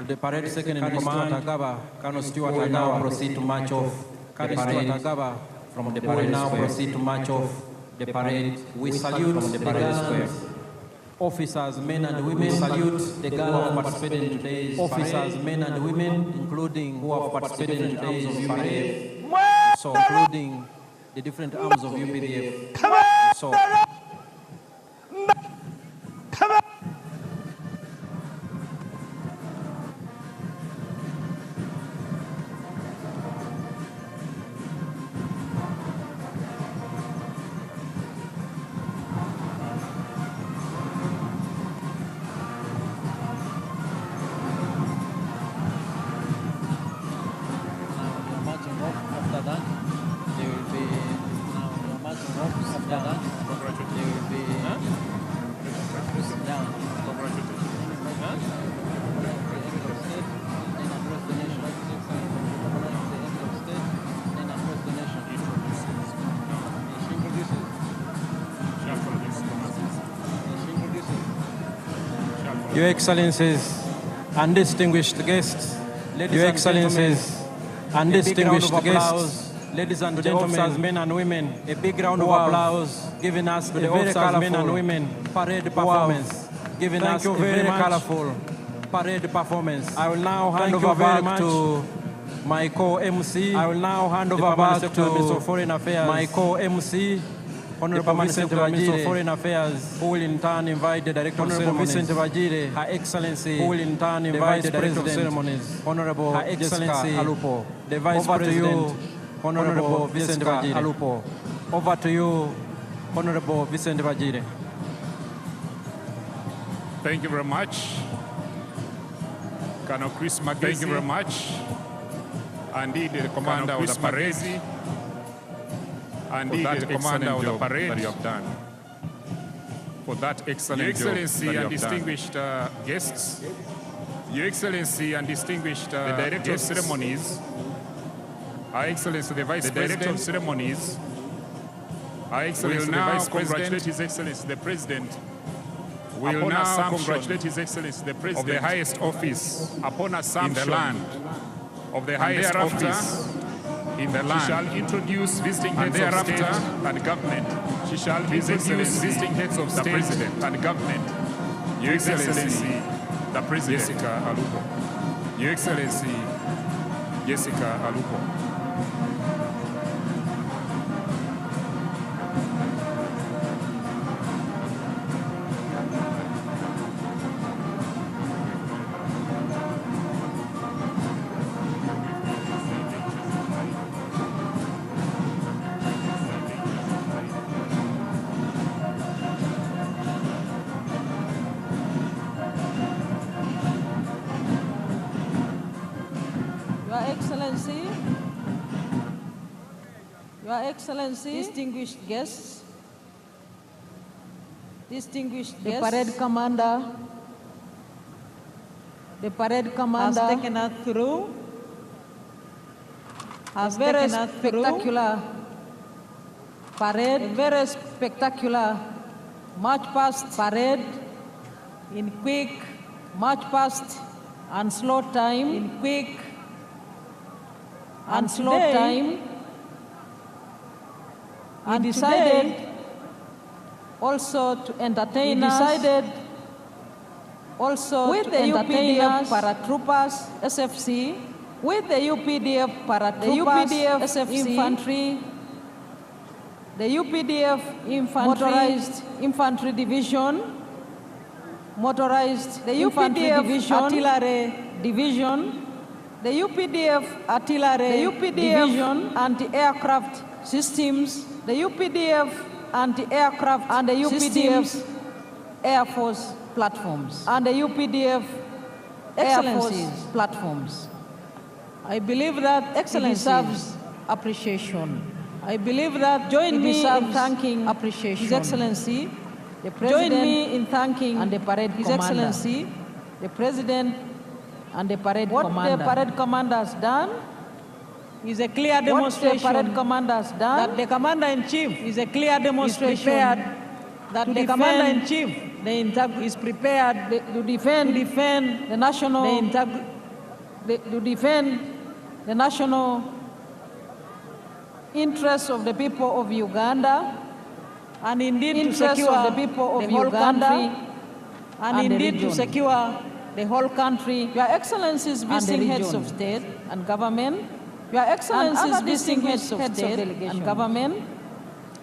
the parade second in command. Colonel Stuart will now proceed to march off the parade. From the parade now proceed to march off the parade. We salute from the parade square. Officers, men and women, salute the girls who have participated in today's officers, men and women, including who have participated in today's parade, so including the different arms of UPDF. So. Your Excellencies and distinguished guests, Your Excellencies and distinguished guests, ladies and gentlemen, officers, men and women, a big round of applause, giving us a very colorful men and women parade performance, giving us a very colorful parade performance. I will now hand over back to my co-MC. I will now hand over back to Foreign Affairs, my co-MC, Honorable Minister of Foreign Affairs, who will in turn invite the Director of Ceremonies, Her Excellency, who will in turn invite the Director of Ceremonies, Honorable Her Excellency Alupo, the Vice President, Honorable Vicente Alupo. Over to you, Honorable Vicente Vagire. Thank you very much. Colonel Chris Magesi. Thank you very much. Indeed, the commander of the parade. Indeed, the commander of the parade that you have done. For that excellent Your Excellency job and distinguished guests, Your Excellency and distinguished the Director of Ceremonies, Her Excellency the Vice President of Ceremonies, Her Excellency the Vice President, congratulate His Excellency the President. Will now congratulate His Excellency the President of the highest office upon assumption in the land of the highest office in the land. She shall introduce visiting heads of state and government. She shall introduce visiting heads of state and government. Your Excellency, the President, Jessica Alupo. Your Excellency, Jessica Alupo. Your Excellency, distinguished guests, the parade commander has taken us through a very spectacular parade, a very spectacular march past parade in quick march past and slow time, in quick and slow time. And decided also to entertain us. Decided also with the UPDF paratroopers, SFC, with the UPDF paratroopers, SFC, infantry, the UPDF motorized infantry division, motorized the UPDF division, artillery division, the UPDF artillery, the UPDF division, anti-aircraft systems, the UPDF anti-aircraft and the UPDF Air Force platforms and the UPDF Air Force platforms. I believe that Excellency deserves appreciation. I believe that join me in thanking appreciation. His Excellency, the President, join me in thanking and the parade His commander. Excellency, the President and the parade commander. What the parade commander has done is a clear demonstration what the parade commander has done, that the commander-in-chief is a clear demonstration that the commander-in-chief is prepared to defend the national to defend the national interests of the people of Uganda, and indeed to secure the people of Uganda, and indeed to secure the whole country. Your Excellencies, visiting heads of state and government, Your Excellencies, visiting heads of state and government,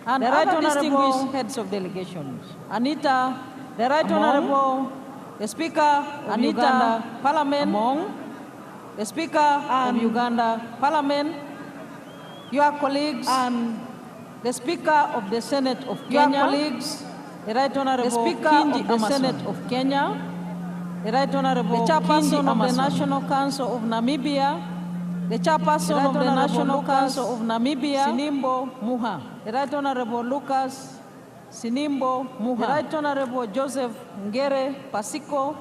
and the Right Honorable heads of delegations. Anita, the Right Honorable, the Speaker of Uganda Parliament, the Speaker of Uganda Parliament, your colleagues, and the Speaker of the Senate of Kenya, your colleagues, the Right Honorable the Speaker of the Senate of Kenya, the Right Honorable the Chairperson of the National Council of Namibia, the Chairperson of the National Council of Namibia, Sinimbo Muha, the Right Honorable Lucas Sinimbo Muha, the Right Honorable Joseph Ngere Pasiko,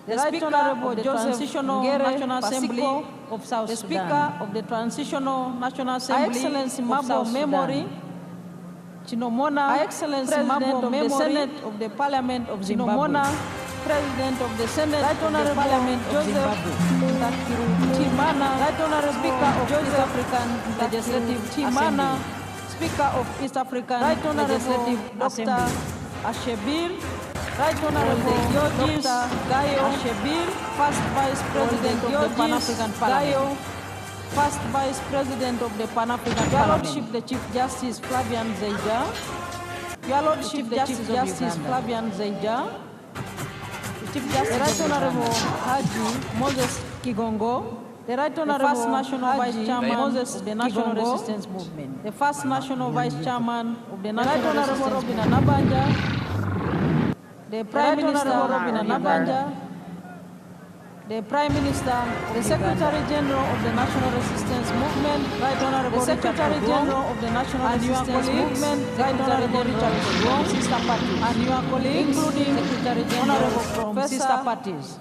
the Right Honorable Joseph Ngere National Assembly of South Sudan, the Speaker of the Transitional National Assembly, Excellency Mabo Memory, Chinomona, Excellency Mabo of the Senate of the Parliament of Zimbabwe, President of the Senate Right Honorable Parliament Joseph Timana, Right Honorable Speaker of East African Legislative Timana, Speaker of East African Legislative Dr. Ashebir, Right Honorable Georges Gayo Ashebir, First Vice President of the Pan-African Parliament. First Vice President of the Pan-African Parliament. Your Lordship, the Chief Justice Flavian Zeija. Your Lordship, the Chief Justice Flavian Zeija. The Chief Justice, the Right Honorable Haji Moses Kigongo. The Right Honorable First National Vice Chairman Moses of the National Resistance Movement. The First National Vice Chairman of the National Resistance Robin Anabanja. The Prime Minister Robin Anabanja. The Prime Minister, the Secretary General of the National Resistance Movement, Right Honorable the Secretary General of the National Resistance Movement, Right Honorable Richard from sister parties, and your colleagues, including Secretary General from sister parties,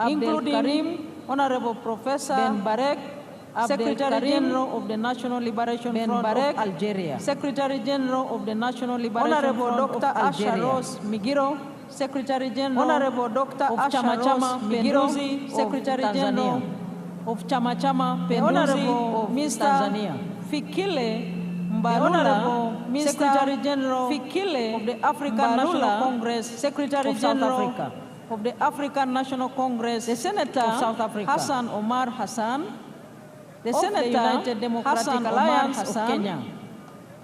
including Karim, Honorable Professor Ben Barek, Secretary General of the National Liberation Front of Algeria, Secretary General of the National Liberation Front of Algeria, Honorable Dr. Asha Rose Migiro, Secretary General Honorable Dr. Asha Rose Migiro, Secretary General of Chama Chama Penduzi of Mr. Tanzania. Fikile Mbalula, Secretary General Fikile of the African National Congress, Secretary General of the African National Congress, the Senator of South Africa, Hassan Omar Hassan, the Senator United Democratic Alliance of Kenya,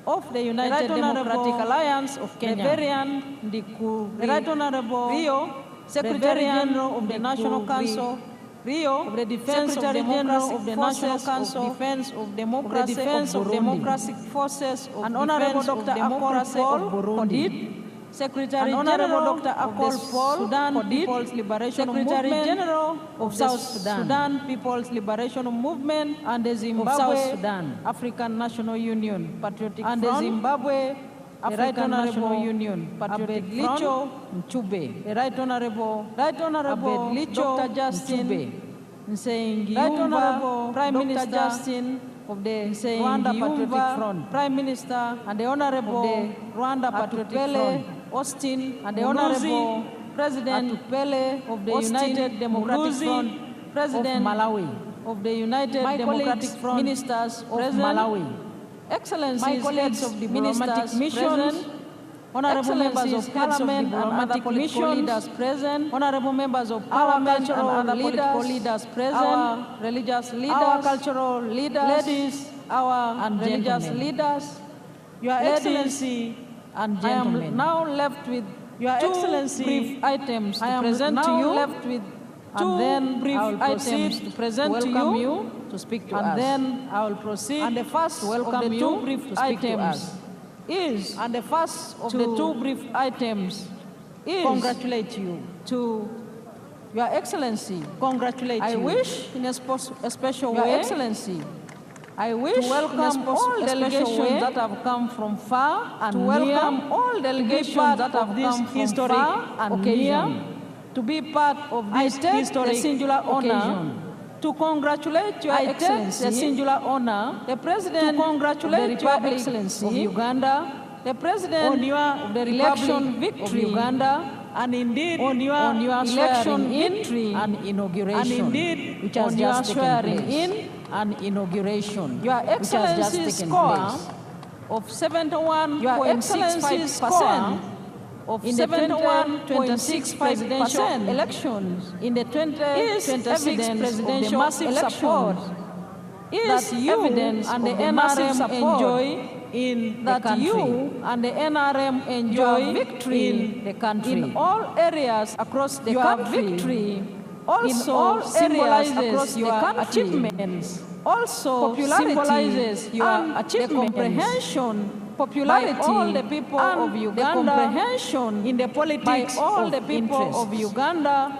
of the United Democratic Alliance of Kenya, Reverend Ndiku, the Right Honorable Rio, Secretary General of the National Council, Rio, of the Defense Secretary General of the National Council, Defense of Democracy, Defense of Democratic Forces, and Honorable Dr. Akol Paul Kodit, Secretary General Dr. Akol Paul Sudan People's Liberation Secretary General of South Sudan People's Liberation Movement, and the Zimbabwe South Sudan African National Union Patriotic Front, and the Zimbabwe African National Union Patriotic Front, Mchube, the Right Honorable Dr. Justin Nsengi, Right Honorable Prime Minister Justin of the Rwanda Patriotic Front, Prime Minister, and the Honorable Rwanda Patriotic Front, Austin, and the Honorable President of the United Democratic Front, President of Malawi, of the United Democratic Front, Ministers of Malawi, Excellencies, heads of diplomatic missions, honorable members of Parliament and other political leaders present, honorable members of Parliament and other political leaders present, our religious leaders, our cultural leaders, ladies, our religious leaders, Your Excellency and gentlemen. I am now left with Your Excellency brief items to present to you, left with two brief items to present to you, to speak to us. And then I will proceed. And the first welcome you two brief items is, and the first of the two brief items is, congratulate you to Your Excellency. Congratulate you. I wish in a special way, Your Excellency, I wish to welcome all delegations that have come from far and near, to welcome all delegations that have come from far and near, to be part of this historic singular honor, to congratulate Your Excellency, the singular honor, the President, to congratulate Your Excellency of Uganda, the President on your election victory of Uganda, and indeed on your election entry and inauguration, and indeed which has just swearing in and inauguration. Your Excellency's score of 71.65% of in the 71.6 presidential elections in the 2026 presidential election is evidence and the NRM enjoy in that the you and the NRM enjoy victory in the country in all areas across the country. Victory also symbolizes your achievements. Also symbolizes your achievements. Comprehension. Popularity by all the people of Uganda, the comprehension in the politics by all the people of Uganda,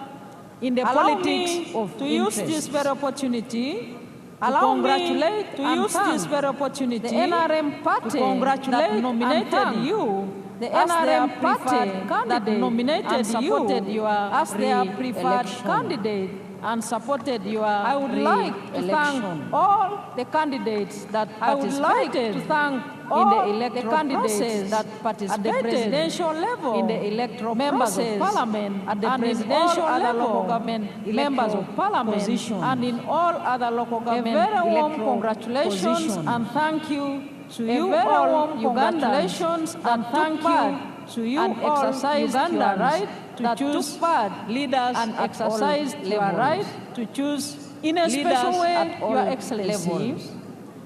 in the politics of to use this very opportunity, allow me to use this very opportunity, the NRM party to congratulate that nominated you, the NRM party that nominated and supported you as their preferred candidate and supported your I would like to thank all the candidates that participated. I would like to thank all the electoral candidates that participated at the presidential level, in the electoral members process, of parliament at the and presidential in all other level, local government members of parliament, positions, and in all other local government a very warm electoral congratulations positions. and thank you to A you very all warm congratulations and thank you to you and all exercised Ugandans your right to that choose took part leaders and at exercised all your levels. right to choose In a leaders special way, at all Your Excellency, levels.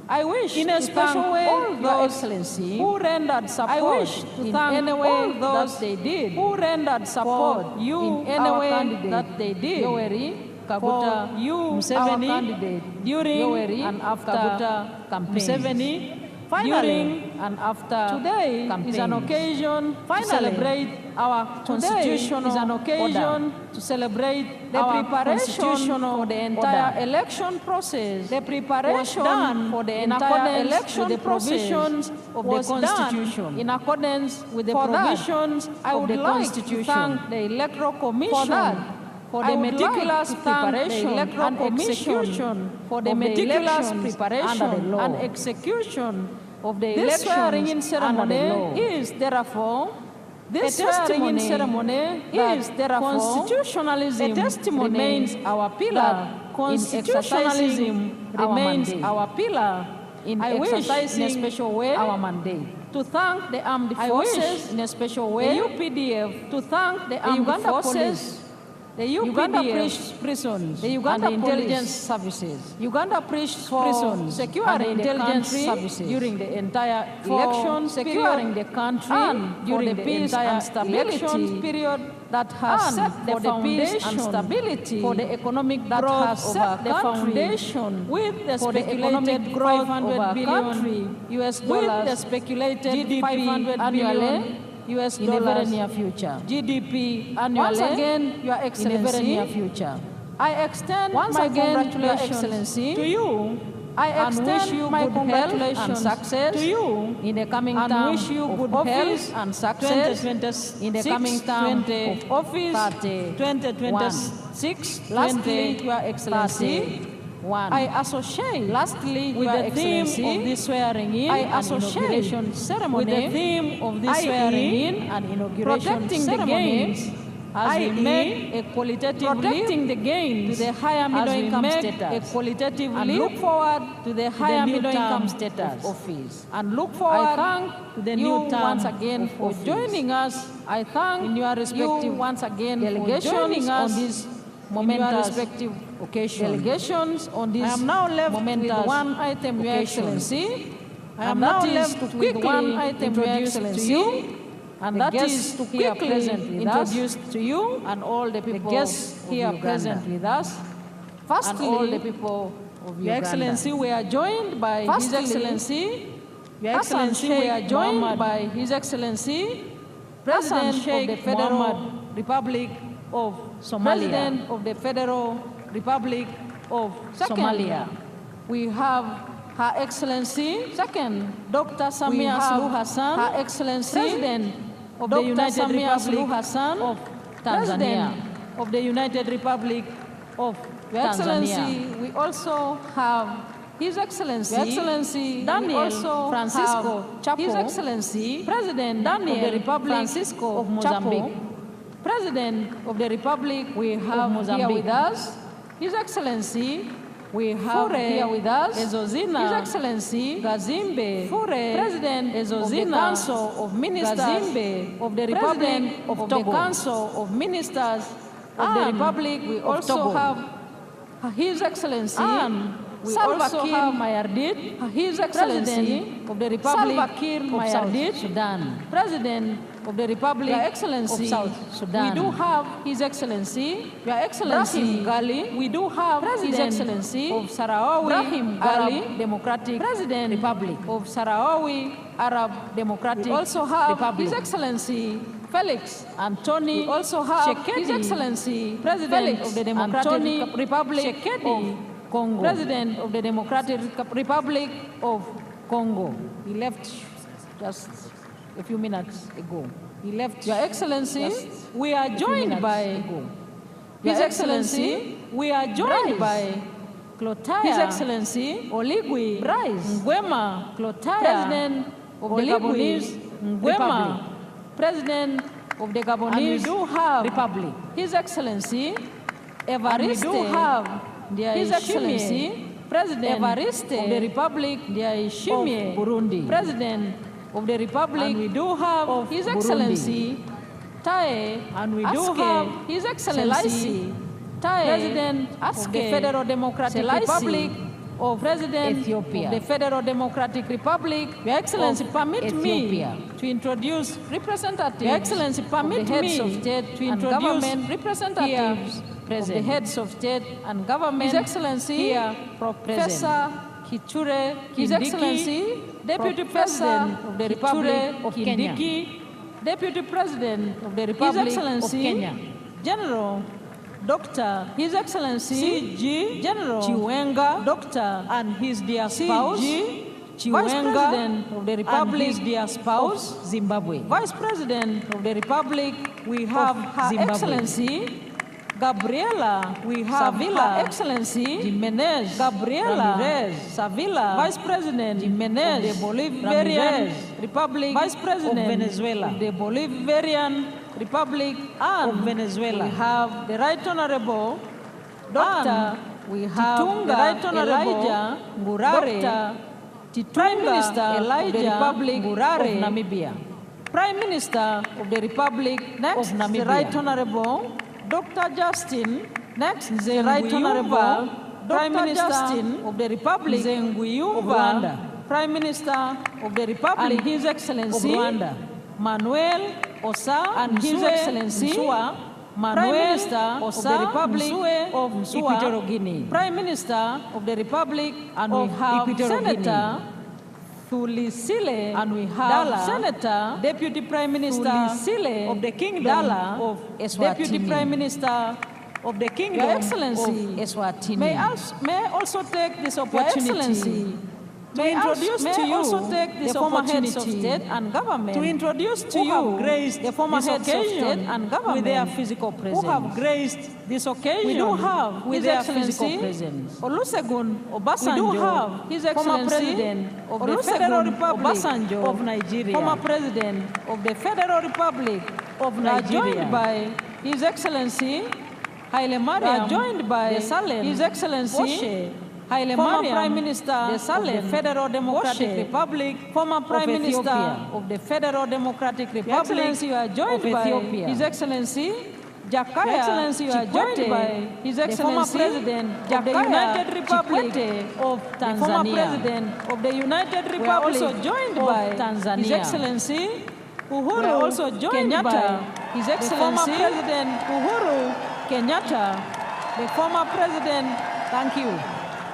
I wish in a to special thank way, all Your those Excellency, who rendered support I wish to in thank any all way those that they did, who rendered support for you, in any our way candidate, that they did, Yoweri for you, Museveni, our candidate, during Yoweri and after Kaguta campaigns. Museveni, Finally, during and after today campaigns. is an occasion to celebrate our constitutional is an occasion order, to celebrate the our preparation constitutional for the entire order. Election process. The preparation was done for the in entire accordance election with the provisions of the was done Constitution. in accordance with the For that, provisions I of would the like Constitution. to thank the Electoral Commission For that, for I the would meticulous like to thank the preparation Electoral and Commission execution for the of meticulous elections preparation under the law. and execution of the This swearing-in elections ceremony under the law. is therefore This a swearing-in testimony ceremony is that therefore constitutionalism a testimony remains our pillar. that constitutionalism remains remains our pillar in I wish exercising in a special way our mandate. To thank the armed I forces wish in a special the way UPDF, to thank the armed Uganda forces, police, the Uganda UPDF, prisons, the Uganda and the intelligence police, services, Uganda for prisons, securing and the intelligence country services during the entire for election securing period the country and during for the peace entire and stability election period that has and set the for the peace and foundation stability for the economic that growth has of set our the country foundation with the for the speculated economic growth growth of of our our country US with the dollars, speculated GDP 500 annually, billion US in the very dollars near future. GDP Once annually again, Your in the Excellency, very near future. I extend Once my again, Your congratulations Excellency, to you. I and extend wish you my good health congratulations and success to you in the coming and term wish you of good office health and success 2020 in the coming term of office 2026. Lastly, Your Excellency, I associate Lastly, with Your the theme Excellency, of this swearing-in I and associate inauguration ceremony with the theme of this i.e. swearing-in and inauguration protecting the ceremony gains as we i.e. make a qualitative protecting the leap gains to the higher middle as we income make status a qualitative and leap look forward to the higher new middle income term status of office. and look I forward thank to the you new term once again of for office. joining us. I thank in your respective you once again for delegations joining on us this in your momentous respective occasion. delegations on this I am now left with momentous one item, Your occasion. Excellency. I am And now that is left to with quickly one item, Your introduce to Excellency, you, and the that guests is to here quickly present with us, introduce to you and all the people guests of here Uganda. present with us, Firstly, and all the people of Your Uganda. Excellency, we are joined by His Firstly, Excellency, Your Hassan Excellency, Sheikh we are joined Mohammed by His Excellency, President Hassan of Sheikh the Federal Mohammed, Republic of Somalia. President of the Federal Republic of Somalia. We have Her Excellency, Second, Dr. we Samia have Suluhu Hassan, Her Excellency, President of the Dr. United Samia Republic Suluhu Hassan of Tanzania. President of the United Republic of Your Excellency. Tanzania. We also have His Excellency, Your Excellency, Daniel we also Francisco have Chapo, His Excellency, President Daniel of the Republic Francisco of Mozambique, Chapo, President of the Republic we have here Mozambique. with us, His Excellency We have Fure here with us Ezozina, His Excellency Gazimbe Fure, President Ezozina, of the Council of Ministers Gazimbe, of the Republic of of the Togo. Council of Ministers of the And Republic. We of also Togo. have His Excellency And we Salva also Kiir have Mayardit, His Excellency President of the Republic Salva Kiir of Mayardit, South Sudan. President of the Republic Your Excellency of South Sudan. We do have His Excellency Your Excellency Brahim Gali. We do have His President Excellency of Sahrawi Brahim Arab Gali, Democratic President Republic. of Sahrawi Arab Democratic. We also have Republic. His Excellency Felix Anthony. We also have Tshisekedi, His Excellency President Felix of the Democratic Anthony Republic Tshisekedi, of Congo. President of the Democratic Republic of Congo. He left just a few minutes ago. He left. Your Excellency, we are joined by His Excellency, we are joined by Clotaire, His Excellency Oligui, Bryce Nguema, Clotaire, President of the Gabonese Republic, President of the Gabonese Republic, His Excellency Evariste, we do have His Excellency President Evariste of the Republic of Burundi, President of the Republic, and we do have His Excellency Tarehe, and we do have His Excellency Tarehe, President of the Federal Democratic Republic of President Ethiopia. Of the Federal Democratic Republic. Your Excellency, permit me to introduce representatives. Your Excellency, permit me of state to introduce representatives of the heads of state and government. His Excellency here, Professor Kichure, His Excellency Deputy President of the Republic of Kenya, Deputy President of the Republic of Kenya, General Dr. His Excellency C.G. General Chiwenga, Doctor, and his dear spouse, Chiwenga, Vice President of the Republic, and his dear spouse, Zimbabwe. Vice President of the Republic, we have Her Excellency Gabriela, we have Her Excellency Jimenez Gabriela Ramirez Savila, Vice President Jimenez of the Bolivarian Republic, Vice President of Venezuela, of the Bolivarian Republic of Venezuela. We have the Right Honorable Dr. We have Titunga the Right Honorable Elijah Ngurare, Dr. Prime Minister Elijah of the Republic Ngurare of Namibia, Prime Minister of the Republic next of Namibia, the Right Honorable Dr. Justin, next the Right Honorable Prime Minister Justin of the Republic of Rwanda, Prime Minister of the Republic and His Excellency of Rwanda, Manuel Osa and His Excellency Prime Minister of the Republic of Equatorial Guinea, Prime Minister of the Republic, and we have Senator Thulisile, and we have Dala, Senator Deputy Prime Minister Thulisile of the Kingdom of Eswatini, Deputy Prime Minister of the Kingdom Your Excellency of Eswatini. May I also take this opportunity to introduce to you the former heads of state and government, to introduce to you the former heads of state and government with their physical presence, who have graced this occasion. We do have with their physical presence Olusegun Obasanjo, we do have His Excellency President of the Federal Republic Obasanjo of Nigeria, former President of the Federal Republic of Nigeria, joined by His Excellency Haile Mariam, joined by His Excellency former Prime Minister of the Federal Democratic Republic, former Prime Minister of the Federal Democratic Republic, you are joined by His Excellency Jakaya, Excellency, you are joined by His Excellency the former President of the United Republic of Tanzania, the former President of the United Republic, we are also joined by Tanzania, His Excellency Uhuru, we are also joined Kenyatta, by His Excellency the former President Uhuru Kenyatta, the former President, thank you,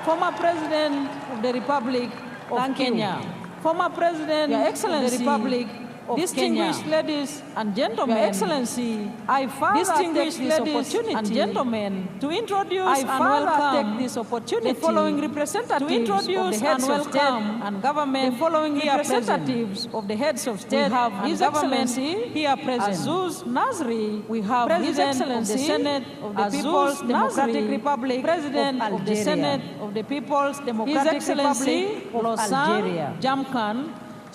former President of the Republic of Kenya, former President of the Republic of distinguished Kenya. Ladies and gentlemen, Your Excellency, I further take this opportunity and gentlemen to introduce and welcome this opportunity the following representatives to introduce of the heads of state and government, the following representatives of the heads of state have His Excellency here present. Azuz Nasri, we have His Excellency of the Senate of the People's Democratic Republic, President of the Senate of the People's Democratic Republic of Algeria, Jamkan,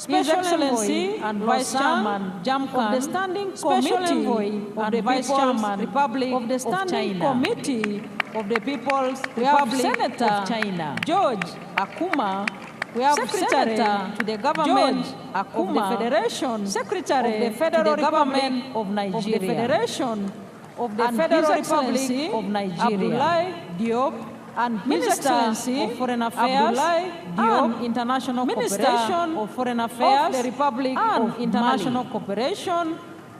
His Excellency and Vice Chairman Jamkan of the Standing Committee of the Vice Chairman Republic of the Standing Committee of the People's Republic Senator of China, George Akuma. We have Secretary to the Government of the Federation, Secretary of the Federal Government of Nigeria, of the Federation of the Federal Republic of Nigeria, Abdoulaye Diop, and Minister of Foreign Affairs, and International Cooperation of Foreign Affairs, of the Republic and International Cooperation.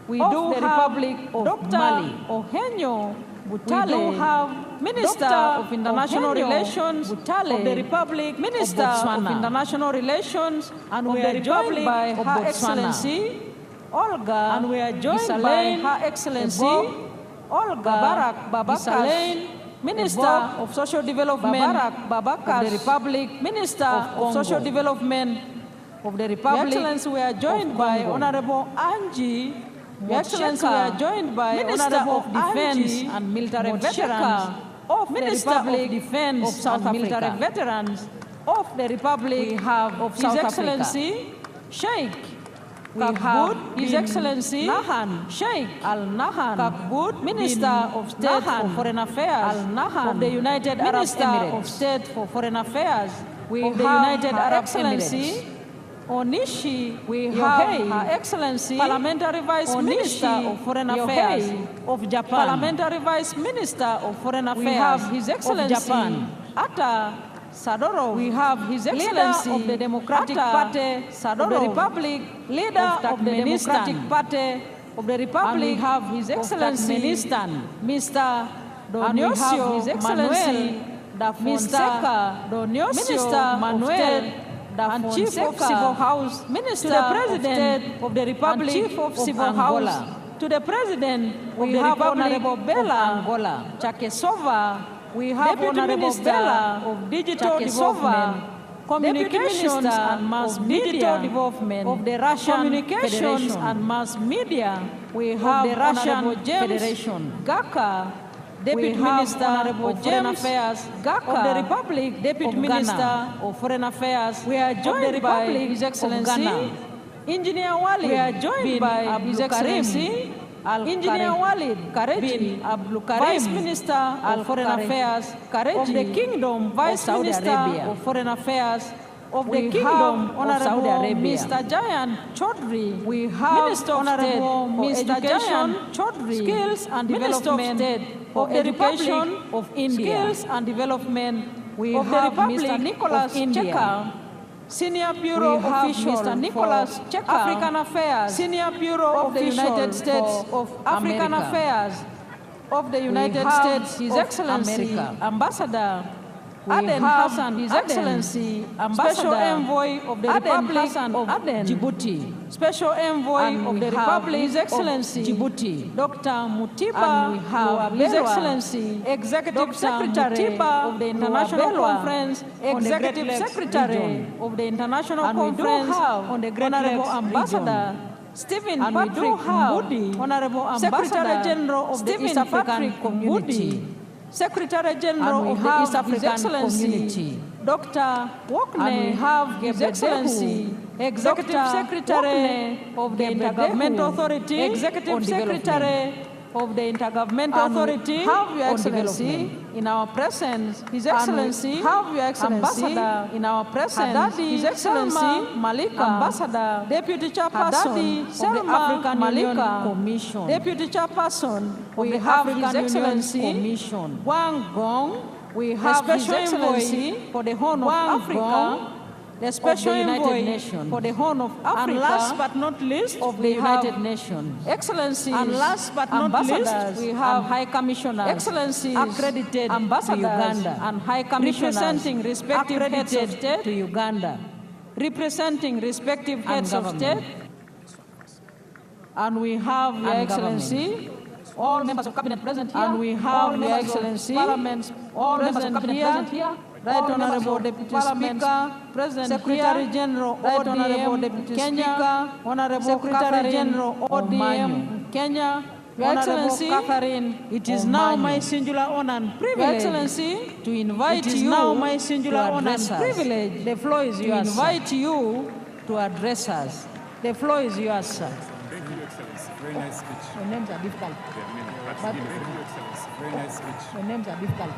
We do the Republic of Dr. Ohenyo Butale. We do have Minister of International Relations of the Republic, Minister of International Relations, and we are joined by Her Excellency Olga, and we are joined by Her Excellency Olga Babakar, Minister of Social Development of the Republic, Minister of Social Development of the Republic. Your Excellency, we are joined by Honorable Angie. Your Excellency, we are joined by Minister of Defense and Military Veterans of Minister of Defense of South Military Veterans of the Republic. We have of His Excellency Sheikh Kakbud, His Excellency Nahan Sheikh Al-Nahan Kakbud, Minister of State for Foreign Affairs Al-Nahan of the United Arab Emirates. Minister of State for Foreign Affairs of the United Arab Excellency Onishi, we have Her Excellency Parliamentary Vice Minister of Foreign Affairs of Japan. Parliamentary Vice Minister of Foreign Affairs. We have His Excellency of Japan. Atta Sadorov. We have His Excellency of the Democratic Party Sadorov. Of the Republic, leader of the Democratic Party of the Republic. And we have His Excellency Mr. Doniosio His Excellency Mr. Doniosio Minister Manuel and Chief of Civil House, Minister to the President of the Republic, Chief of Civil House, to the President of the Honorable Bella Angola, Chakesova. We have Deputy Honorable Bella of Digital Development, Communications and Mass Media Development of the Russian Communications and Mass Media. We have the Russian Federation, Gaka. Deputy Minister of Foreign Affairs of the Republic, Deputy Minister of Foreign Affairs. We are joined by His Excellency Engineer Walid. We are joined by His Excellency Engineer Walid Kareji, Vice Minister of Foreign Affairs of the Kingdom, Vice Minister of Foreign Affairs of the Kingdom, Honorable Mr. Jayan Chaudhry. We have Minister Honorable Mr. Jayan Chaudhry, Skills and Development of the Republic of India. Skills and Development of the Republic Mr. Nicholas Cheka, Senior Bureau Official Mr. Nicholas Cheka, African Affairs, Senior Bureau of the United States of African Affairs of the United States, His Excellency Ambassador Aden Hassan, His Excellency Special Envoy of the Republic of Djibouti, Special Envoy of the Republic, His Excellency Djibouti, Dr. Mutiba, and we have His Excellency Executive Secretary of the International Conference, Executive Secretary of the International Conference on the Great Lakes Ambassador Stephen Patrick Mbudi, Honorable Secretary General of the East African Community, Secretary General of the East African Community, Dr. Wakne, and we have His Excellency Executive Secretary of the Intergovernmental Authority, Executive Secretary of the Intergovernmental Authority, have Your Excellency in our presence, His Excellency, have Your Excellency Ambassador in our presence, His Excellency Malika, Ambassador, Deputy Chairperson of the African Malika Commission, Deputy Chairperson of the African Excellency Commission, Wang Gong, we have His Excellency for the Horn of Africa, the Special Envoy for the Horn of Africa, and last but not least, of the United Nations. Excellencies, and last but not least, we have High Commissioners, Excellencies, accredited ambassadors to Uganda, and High Commissioners representing respective heads of state to Uganda, representing respective heads of state, and we have Your Excellency, all members of Cabinet present here, and we have Your Excellency, Parliament, all members of Cabinet present here, Right Honorable Deputy Speaker, President Secretary General Right Honorable Deputy Speaker, Honorable Secretary General ODM Kenya, Your Excellency, Catherine, it is now my singular honor and privilege, Your Excellency, to invite you now my singular honor and privilege. The floor is yours. To invite you to address us. The floor is yours, sir. Thank you, Your Excellency. Very nice speech. Your names are difficult. Thank you, Your Excellency. Very nice speech. Your names are difficult.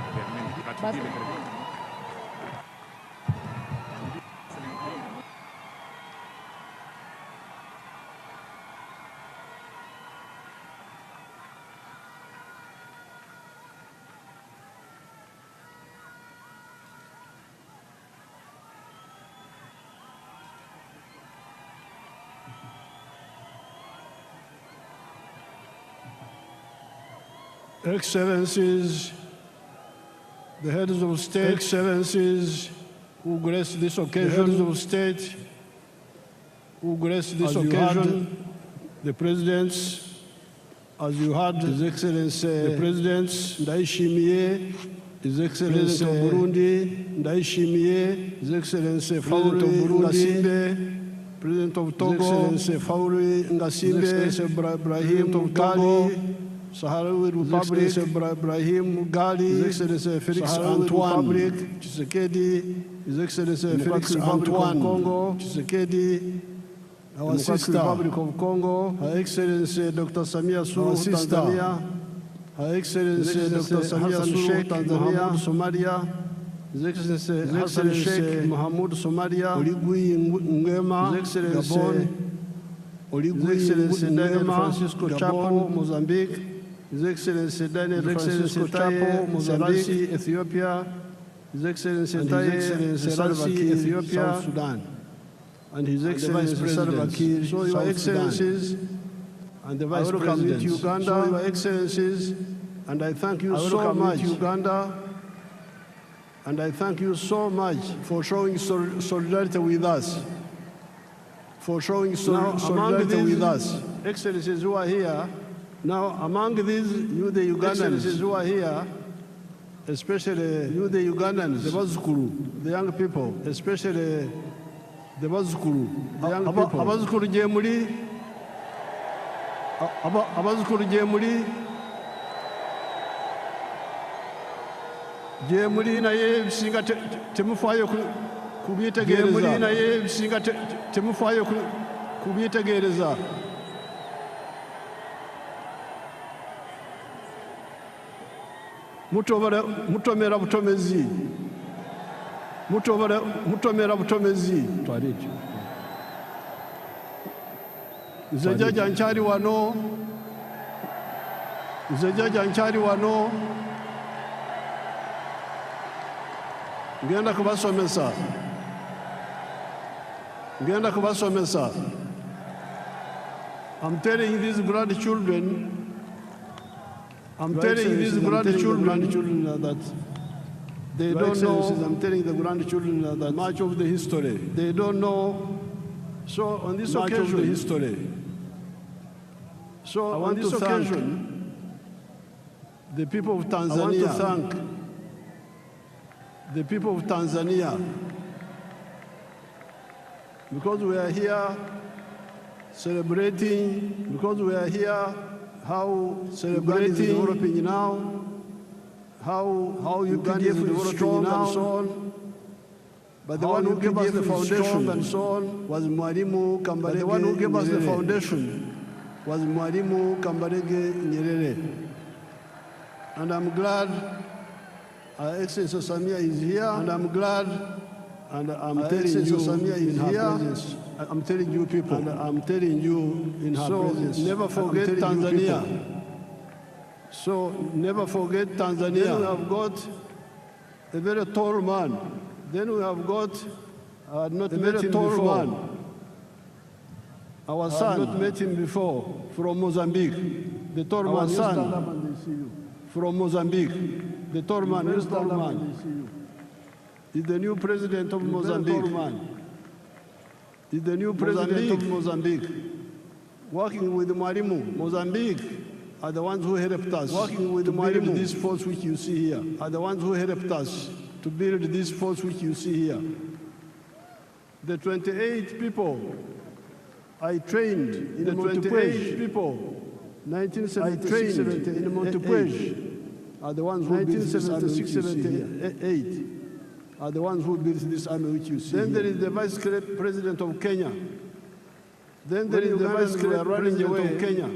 Excellencies, the heads of state, Excellencies who grace this occasion, heads of state who grace this occasion, the presidents, as you heard, His Excellency, the presidents, Ndaishimiye, His Excellency of Burundi, Ndaishimiye, His Excellency Faure Ngasimbe, President of Togo, His Excellency Faure Ngasimbe, His Excellency Ibrahim of Togo, Saharaui Republic, Ibrahim Gali, His Excellency Felix Antoine Tshisekedi, His Excellency Felix Antoine Congo Tshisekedi, our sister, Republic of Congo, Her Excellency Dr. Samia Suluhu, Tanzania, Her Excellency Dr. Samia Suluhu, Tanzania, Somalia, His Excellency Hassan Sheikh Mohamud, Somalia, Oligui Nguema, His Excellency Daniel Francisco Chapo, Mozambique, His Excellency Daniel Francisco Chapo, Mozambique, Ethiopia, His Excellency Tarehe, Selassie, Ethiopia, South Sudan, and His Excellency Salva Kiir, so Your Excellencies, and the Vice President, Uganda, so Your Excellencies, and I thank you so much, Uganda, and I thank you so much for showing solidarity with us. For showing solidarity with us. Excellencies who are here, now among these, you the Ugandans who are here, especially you the Ugandans, the Bazukuru, the young people, especially the Bazukuru, the young people. Abazukuru Jemuri, Abazukuru Jemuri, Jemuri na ye singa temufayo kubitegereza. Jemuri na ye singa temufayo kubitegereza. Mutomera butomezi. Mutomera butomezi. Twarije. Nzejaja nchari wano. Nzejaja nchari wano. Ngenda kubasomesa. Ngenda kubasomesa. I'm telling these grandchildren, that they don't know. I'm telling the grandchildren that much of the history. They don't know. So on this occasion, history. So on this occasion, the people of Tanzania. I want to thank the people of Tanzania, because we are here celebrating, because we are here celebrating developing now, how Uganda is developing now, and so on. But the one who gave us the foundation and so on was Mwalimu Kambarage. The one who gave us the foundation was Mwalimu Kambarage Nyerere. And I'm glad Our Excellency Samia is here, and I'm glad, and I'm telling you, Samia is here. I'm telling you people, and I'm telling you in her presence. Never forget Tanzania. So never forget Tanzania. Then we have got a very tall man. Then we have got not a very tall man. Our son, not met him before, from Mozambique. The tall man, son, from Mozambique. The tall man, is the new president of Mozambique. Is the new president of Mozambique. Working with Mwalimu. Mozambique are the ones who helped us. Working with Mwalimu. These forts which you see here are the ones who helped us to build these forts which you see here. The 28 people I trained in the 28 people, 1976 in Montepuez, are the ones who built this army which you see here. Are the ones who built this army which you see. Then there is the vice president of Kenya. Then there is the vice president of Kenya.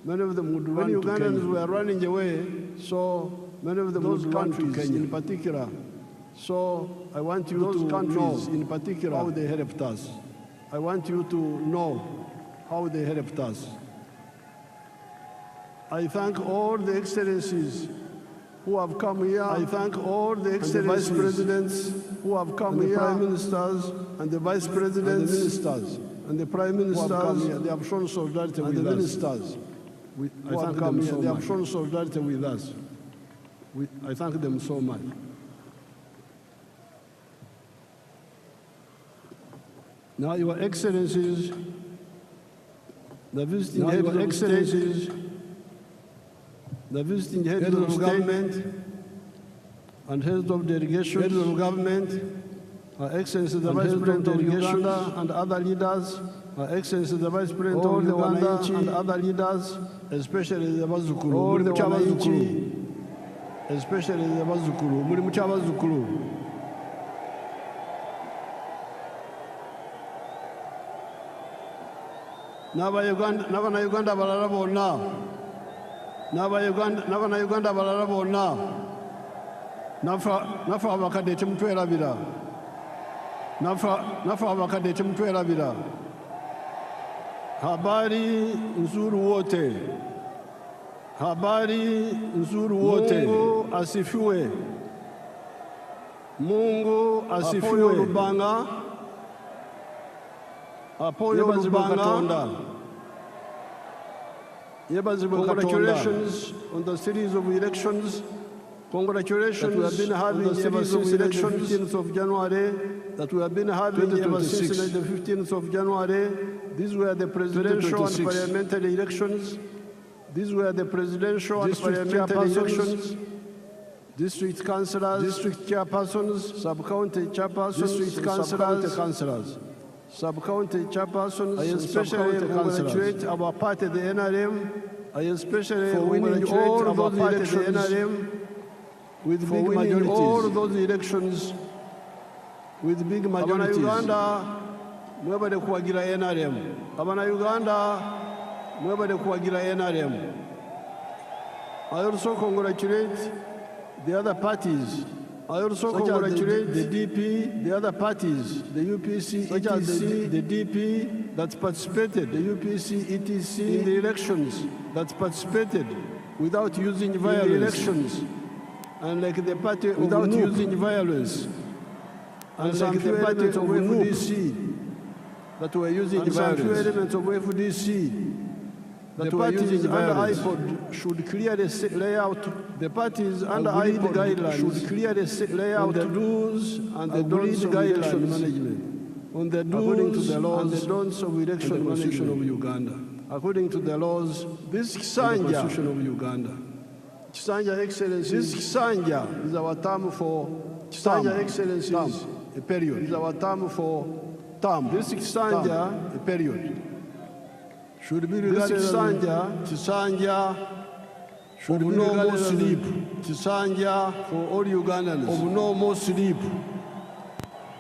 Many of them would run to Kenya. When Ugandans were running away, so many of them would run to Kenya in particular. So I want you to know in particular how they helped us. I want you to know how they helped us. I thank all the excellencies who have come here. I thank all the excellencies, the vice presidents who have come here, the prime ministers, and the vice presidents, and the ministers, and the prime ministers who have come here. They have shown solidarity with us. And the ministers who have come here, they have shown solidarity with us. I thank them so much. Now, Your Excellencies, the visiting heads of excellencies, the visiting heads of government and heads of delegation, heads of government, Her Excellency the Vice President of Uganda and other leaders, Her Excellency the Vice President of Uganda and other leaders, especially the Bazukuru, all the Bazukuru, especially the Bazukuru, Muri Bazukuru. n'abannayuganda abalala bonna n'abannayuganda abalala bonna naffe abakadde temutwerabira naffe abakadde temutwerabira habari nzuri wote Mungu asifiwe Apoyo Lubanga congratulations on the series of elections. Congratulations that we have been having ever since the 15th of January. That we have been having ever since the 15th of January. These were the presidential and parliamentary elections. These were the presidential and parliamentary elections. District councillors, district chairpersons, sub-county chairpersons, district councillors, sub-county chairpersons. I especially congratulate our party, the NRM. I especially for winning all our party, the NRM, with big majorities. All those elections with big majorities. Uganda, mwebale kuwagira NRM. Abana Uganda, mwebale kuwagira NRM. I also congratulate the other parties. I also congratulate the DP, the other parties, the UPC, ETC, the DP that participated, the UPC, ETC in the elections that participated without using violence. In the elections, and like the party without using violence, and like the party of FDC that were using violence. Some elements of FDC that were using violence. The parties under IPOD should clearly lay out. The parties under IPOD guidelines should clearly lay out the do's and the don'ts of election management. On the do's and the don'ts of election management of Uganda. According to the laws, this Kisanja of Uganda. Kisanja Excellency. This Kisanja is our term for Kisanja Excellency. A period. Is our term for term. This Kisanja, a period. Should be regarded as Kisanja should be no more sleep. Kisanja for all Ugandans. Of no more sleep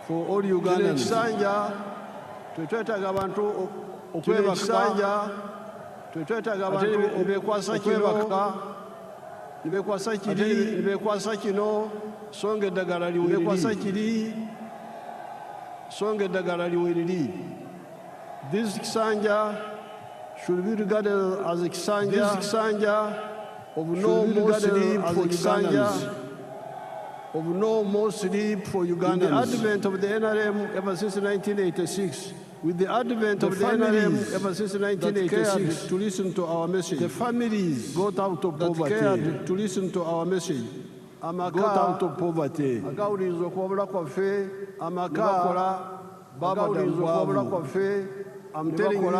for all Ugandans. Kisanja twetwetaga abantu okwebaka. Kisanja twetwetaga abantu obekwasa kibaka. Nibekwasa kino songa eddagala liweriri. Nibekwasa kiri songa eddagala liweriri. This Kisanja should be regarded as a Kisanja of no more sleep for Ugandans. Of no more sleep for Ugandans. With the advent of the NRM ever since 1986, with the advent of the NRM ever since 1986, to listen to our message, the families got out of poverty. Cared to listen to our message. Got out of poverty. Agawuliza okwabula kwaffe amaka bagawuliza okwabula kwaffe. I'm telling you,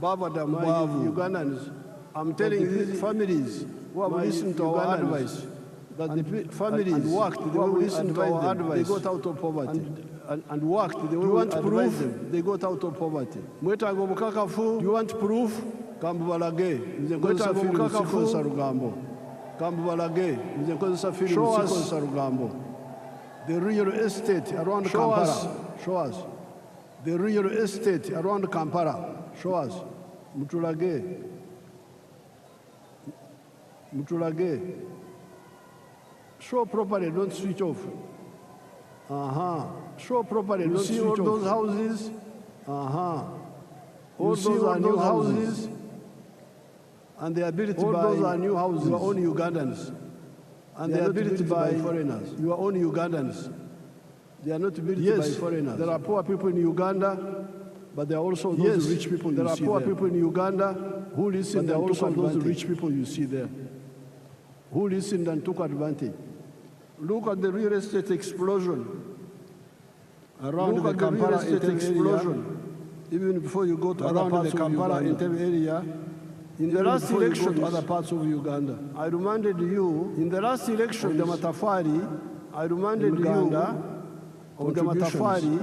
Ugandans, I'm telling these families who have listened to our advice, that the families and worked, they will listen to our advice, they got out of poverty. And worked, they will want proof, they got out of poverty. Do you want proof? Show us the real estate around Kampala. Show us. The real estate around Kampala. Show us. Mutulage. Show properly, don't switch off. Show properly, don't switch off. You see all those houses? All those are new houses. And they are built by those are new houses. Your own Ugandans. And they are built by foreigners. Your own Ugandans. They are not built by foreigners. There are poor people in Uganda, but there are also those rich people you see there. There are poor people in Uganda who listened and took advantage. Those rich people you see there, who listened and took advantage. Look at the real estate explosion around the Kampala explosion. Even before you go to other parts of Kampala area, in the last election, other parts of Uganda, I reminded you. In the last election, the Matafari, I reminded Uganda of the Matafari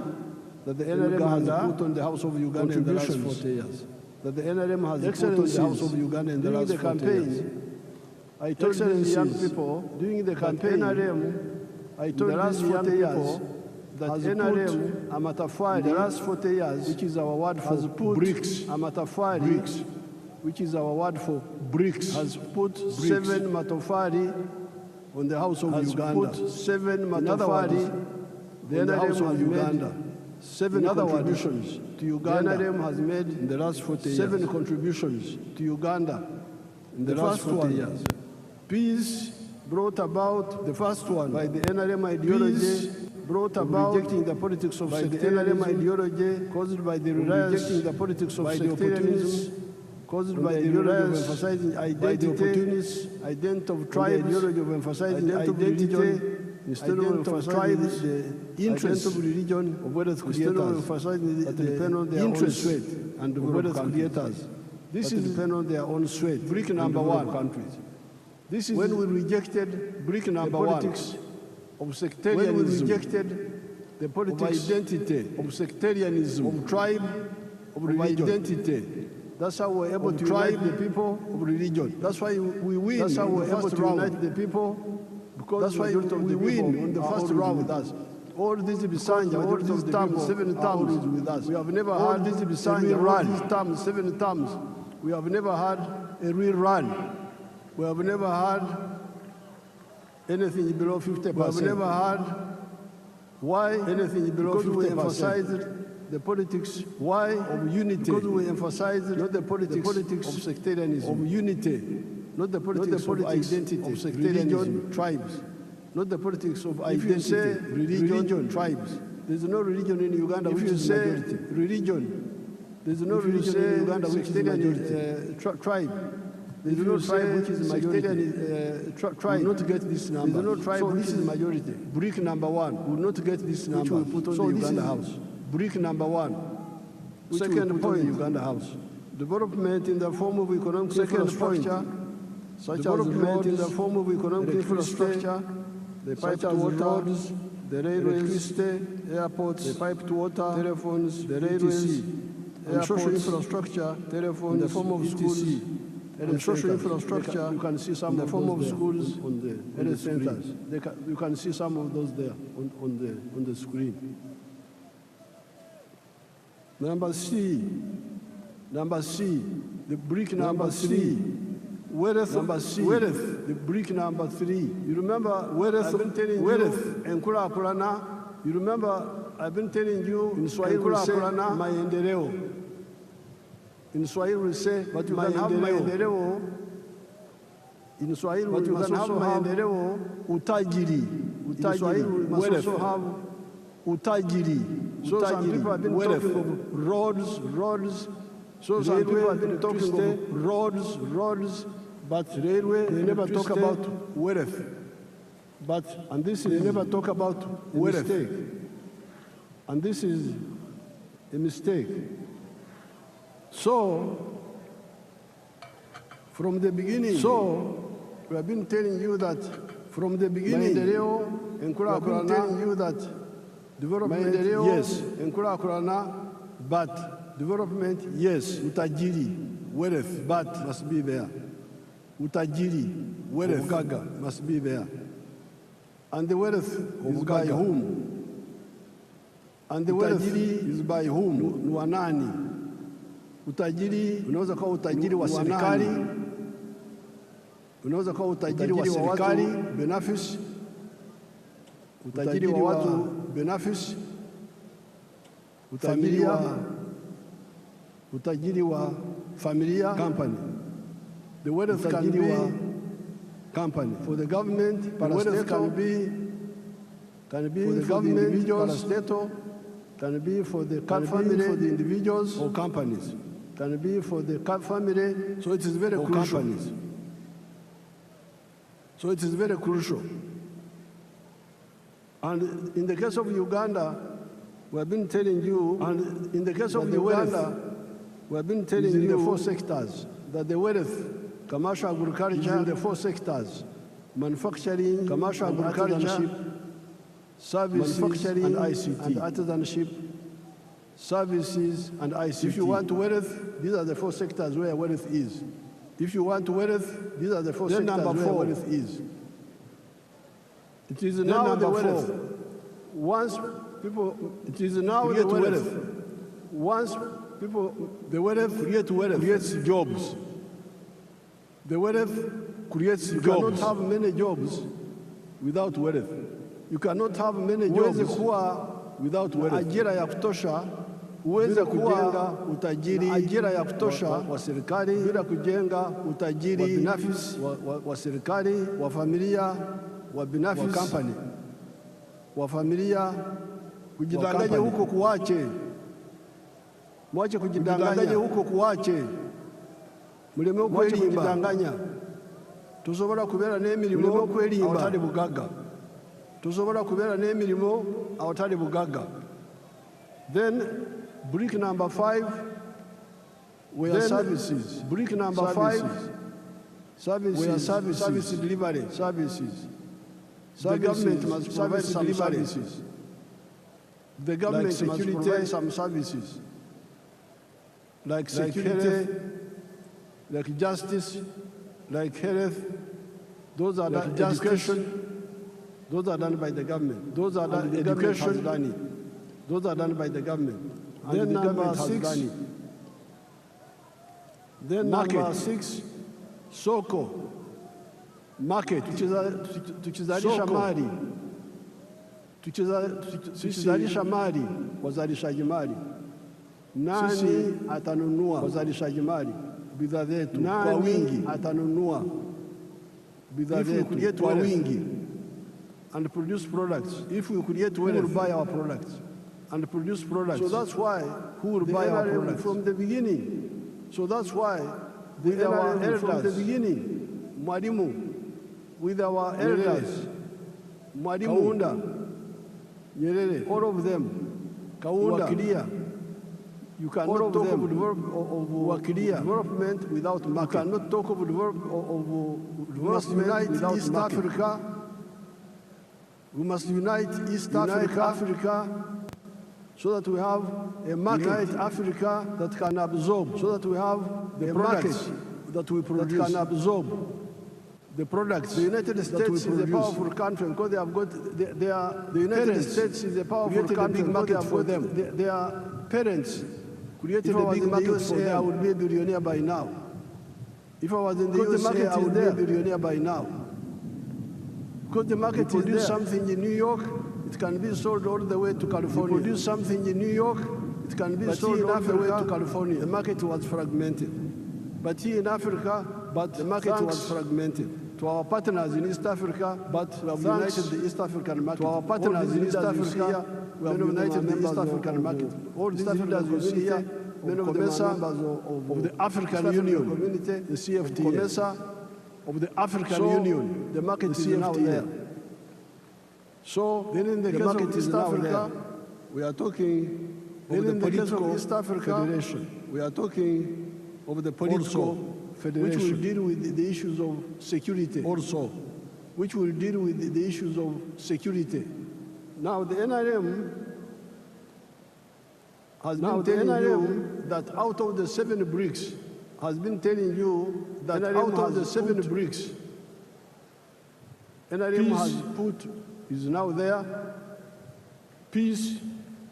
that the NRM has put on the House of Uganda in the last 40 years. That the NRM has put on the House of Uganda in the last 40 years. I told these young people, during the campaign, I told these young people that NRM Amatafari in the last 40 years, which is our word for bricks, Amatafari bricks, which is our word for bricks, has put 7 matofari on the house of Uganda. Put 7 matofari the NRM has Uganda. 7 contributions to Uganda. The NRM has made in the last 40 years. 7 contributions to Uganda in the last 40 years. Peace brought about, the first one, by the NRM ideology, brought about rejecting the politics of sectarianism, the NRM ideology caused by the rejecting the politics of sectarianism, caused by the ideology of emphasizing identity, identity of tribe, the ideology of emphasizing identity, instead of emphasizing the interest of religion of wealth creators, instead of emphasizing the interest and the wealth creators. This is depend on their own sweat. Brick number 1 countries. This is when we rejected brick number 1 politics of sectarianism. When we rejected the politics of identity, of sectarianism, of tribe, of identity. That's how we're able to unite the people of religion. That's why we win. That's how we're able to unite the people. Because that's why we win on the first round with us. All these Bisanja, all these terms, 7 terms with us. We have never had this Bisanja, all these terms, 7 terms. We have never had a real run. We have never had anything below 50%. We have never had why anything below 50%. Because we emphasized the politics why of unity. Because we emphasized not the politics of sectarianism, of unity, not the politics of identity, of sectarianism, tribes, not the politics of identity. If you say religion, tribes, there's no religion in Uganda which is majority. Religion. There's no religion in Uganda which is majority. Tribe. There's no tribe which is majority. Tribe will not get this number. There's no tribe which is majority. Brick number 1 will not get this number. Which we put on the Uganda House. Brick number 1. Second point, Uganda House. Development in the form of economic infrastructure, such as development in the form of economic infrastructure, the piped waters, the railways, electricity, airports, the piped water, telephones, the railways, and social infrastructure, telephones, in the form of schools, and social infrastructure. You can see some in the form of schools on the health centers. You can see some of those there on the screen. Number C, the brick number 3. Wealth, the brick number 3. You remember wealth, and Kula. You remember I've been telling you in Swahili we say maendeleo. In Swahili we say, but you can have maendeleo. In Swahili we can have maendeleo utajiri. In Swahili we must also have utajiri. So some people have been talking of roads. So some people have been talking of roads, but railway, they never talk about wealth. And this is, they never talk about wealth. And this is a mistake. So, from the beginning, we have been telling you that from the beginning, we have been telling you that development, yes, but development, yes, utajiri, wealth, but must be there. Utajiri, wealth, gaga, must be there. And the wealth is by whom? And the wealth is by whom? Ni wanani? Utajiri, unaweza kuwa utajiri wa serikali, unaweza kuwa utajiri wa serikali, benefits, utajiri wa watu, benefits, utajiri wa familia, company. The wealth can be company. For the government, the wealth can be for the government, individuals, can be for the family, for the individuals or companies. Can be for the family, so it is very crucial. Companies. So it is very crucial. And in the case of Uganda, we have been telling you, and in the case of Uganda, we have been telling you the 4 sectors, that the wealth, commercial agriculture, in the 4 sectors, manufacturing, commercial agriculture, services, manufacturing and ICT, and artisanship, services and ICT. If you want wealth, these are the 4 sectors where wealth is. If you want wealth, these are the 4 sectors where wealth is. It is now the wealth. Once it is now the wealth. Once people, the wealth creates jobs. The wealth creates jobs. You cannot have many jobs without wealth. You cannot have many jobs without wealth. Ajira ya kutosha uweze kujenga utajiri, ajira ya kutosha wa serikali, bila kujenga utajiri wa binafsi wa serikali, wa familia, wa binafsi, wa company, wa familia. Kujidanganya huko kuache, mwache kujidanganya huko kuache. Muleme kujidanganya. Tusobola kubera n'emirimo awatali bugaga. Tusobola kubera n'emirimo awatali bugaga. Then brick number 5 were services. Brick number 5 services. Service delivery. Services. The government must provide some services. The government must provide some services. Like security, like justice, like health. Those are like education. Those are done by the government. Those are done. Education done it. Those are done by the government. Then number 6. Then number 6, soko. Market. Tukizalisha mali. Tukizalisha mali, wazalishaji mali. Nani atanunua wazalishaji mali? Bidhaa zetu kwa wingi. Atanunua bidhaa zetu kwa wingi. And produce products. If we create wealth, who will buy our products and produce products? So that's why who will buy our products from the beginning. So that's why with our elders from the beginning, Mwalimu, with our elders, Mwalimu, Kaunda, Nyerere, all of them, Kaunda, Wakilia. You cannot talk of development without market. You cannot talk of development without East Africa. We must unite East Africa so that we have a market. Unite Africa that can absorb, so that we have the products that we produce that can absorb the products. The United States is a powerful country because they have got the United States is a powerful country because they have got them. Their parents created a big market for them. I would be a billionaire by now. If I was in the USA, I would be a billionaire by now. Because the market produce something in New York, it can be sold all the way to California. You produce something in New York, it can be sold all the way to California. The market was fragmented. But here in Africa, the market was fragmented. To our partners in East Africa, we have united the East African market. To our partners in East Africa, we have united the East African market. All these leaders you see here, many of them are members of the African Union community, the CFTA. Of the African Union, the market is now there. So then in the case of East Africa, we are talking of the political East Africa Federation. We are talking of the political federation, which will deal with the issues of security also, which will deal with the issues of security. Now the NRM has been telling you that out of the 7 bricks, has been telling you that out of the 7 bricks, NRM has put, is now there, peace,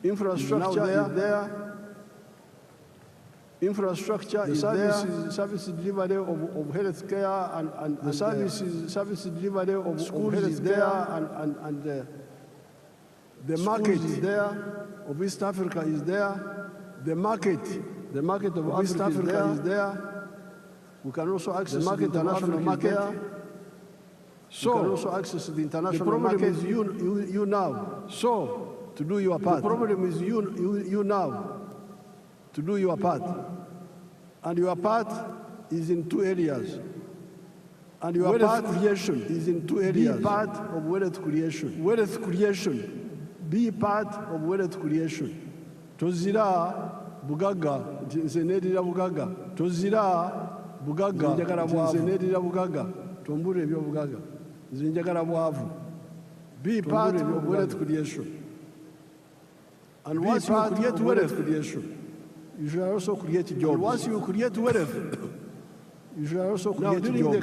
infrastructure is there, infrastructure is there, service delivery of health care and the service delivery of schools is there, and the market is there, of East Africa is there, the market of East Africa is there. We can also access the international market. So, we can also access the international market. The problem is you now. So, to do your part. The problem is you now to do your part. And your part is in 2 areas. And your part creation is in 2 areas. Be part of wealth creation. Wealth creation. Be part of wealth creation. Tozira bugaga, nzenedira bugaga. Tozira bugaga, nzenedira bugaga. Tombure ebyo bugaga. Zinjagala bwavu. Be part of wealth creation. And once you create wealth creation, you should also create jobs. And once you create wealth, you should also create jobs. During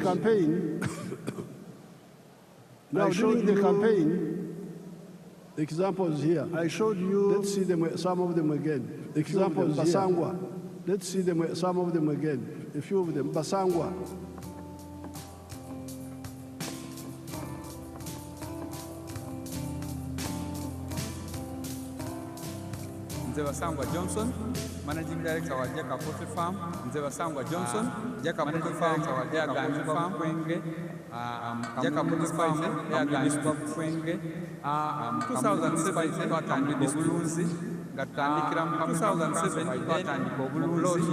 the campaign, Examples here. I showed you. Let's see them, some of them again. Examples here. Basangwa. Let's see them, some of them again. A few of them. Basangwa. Basangwa Johnson, Managing Director wa Jaka Poultry Farm. Basangwa Johnson, Jaka Poultry Farm wa Jaka Farm Kwenge, Jaka Poultry Farm ya Municipal Kwenge. 2007 twatandika obulunzi nga tutandikira mu 2007 twatandika obulunzi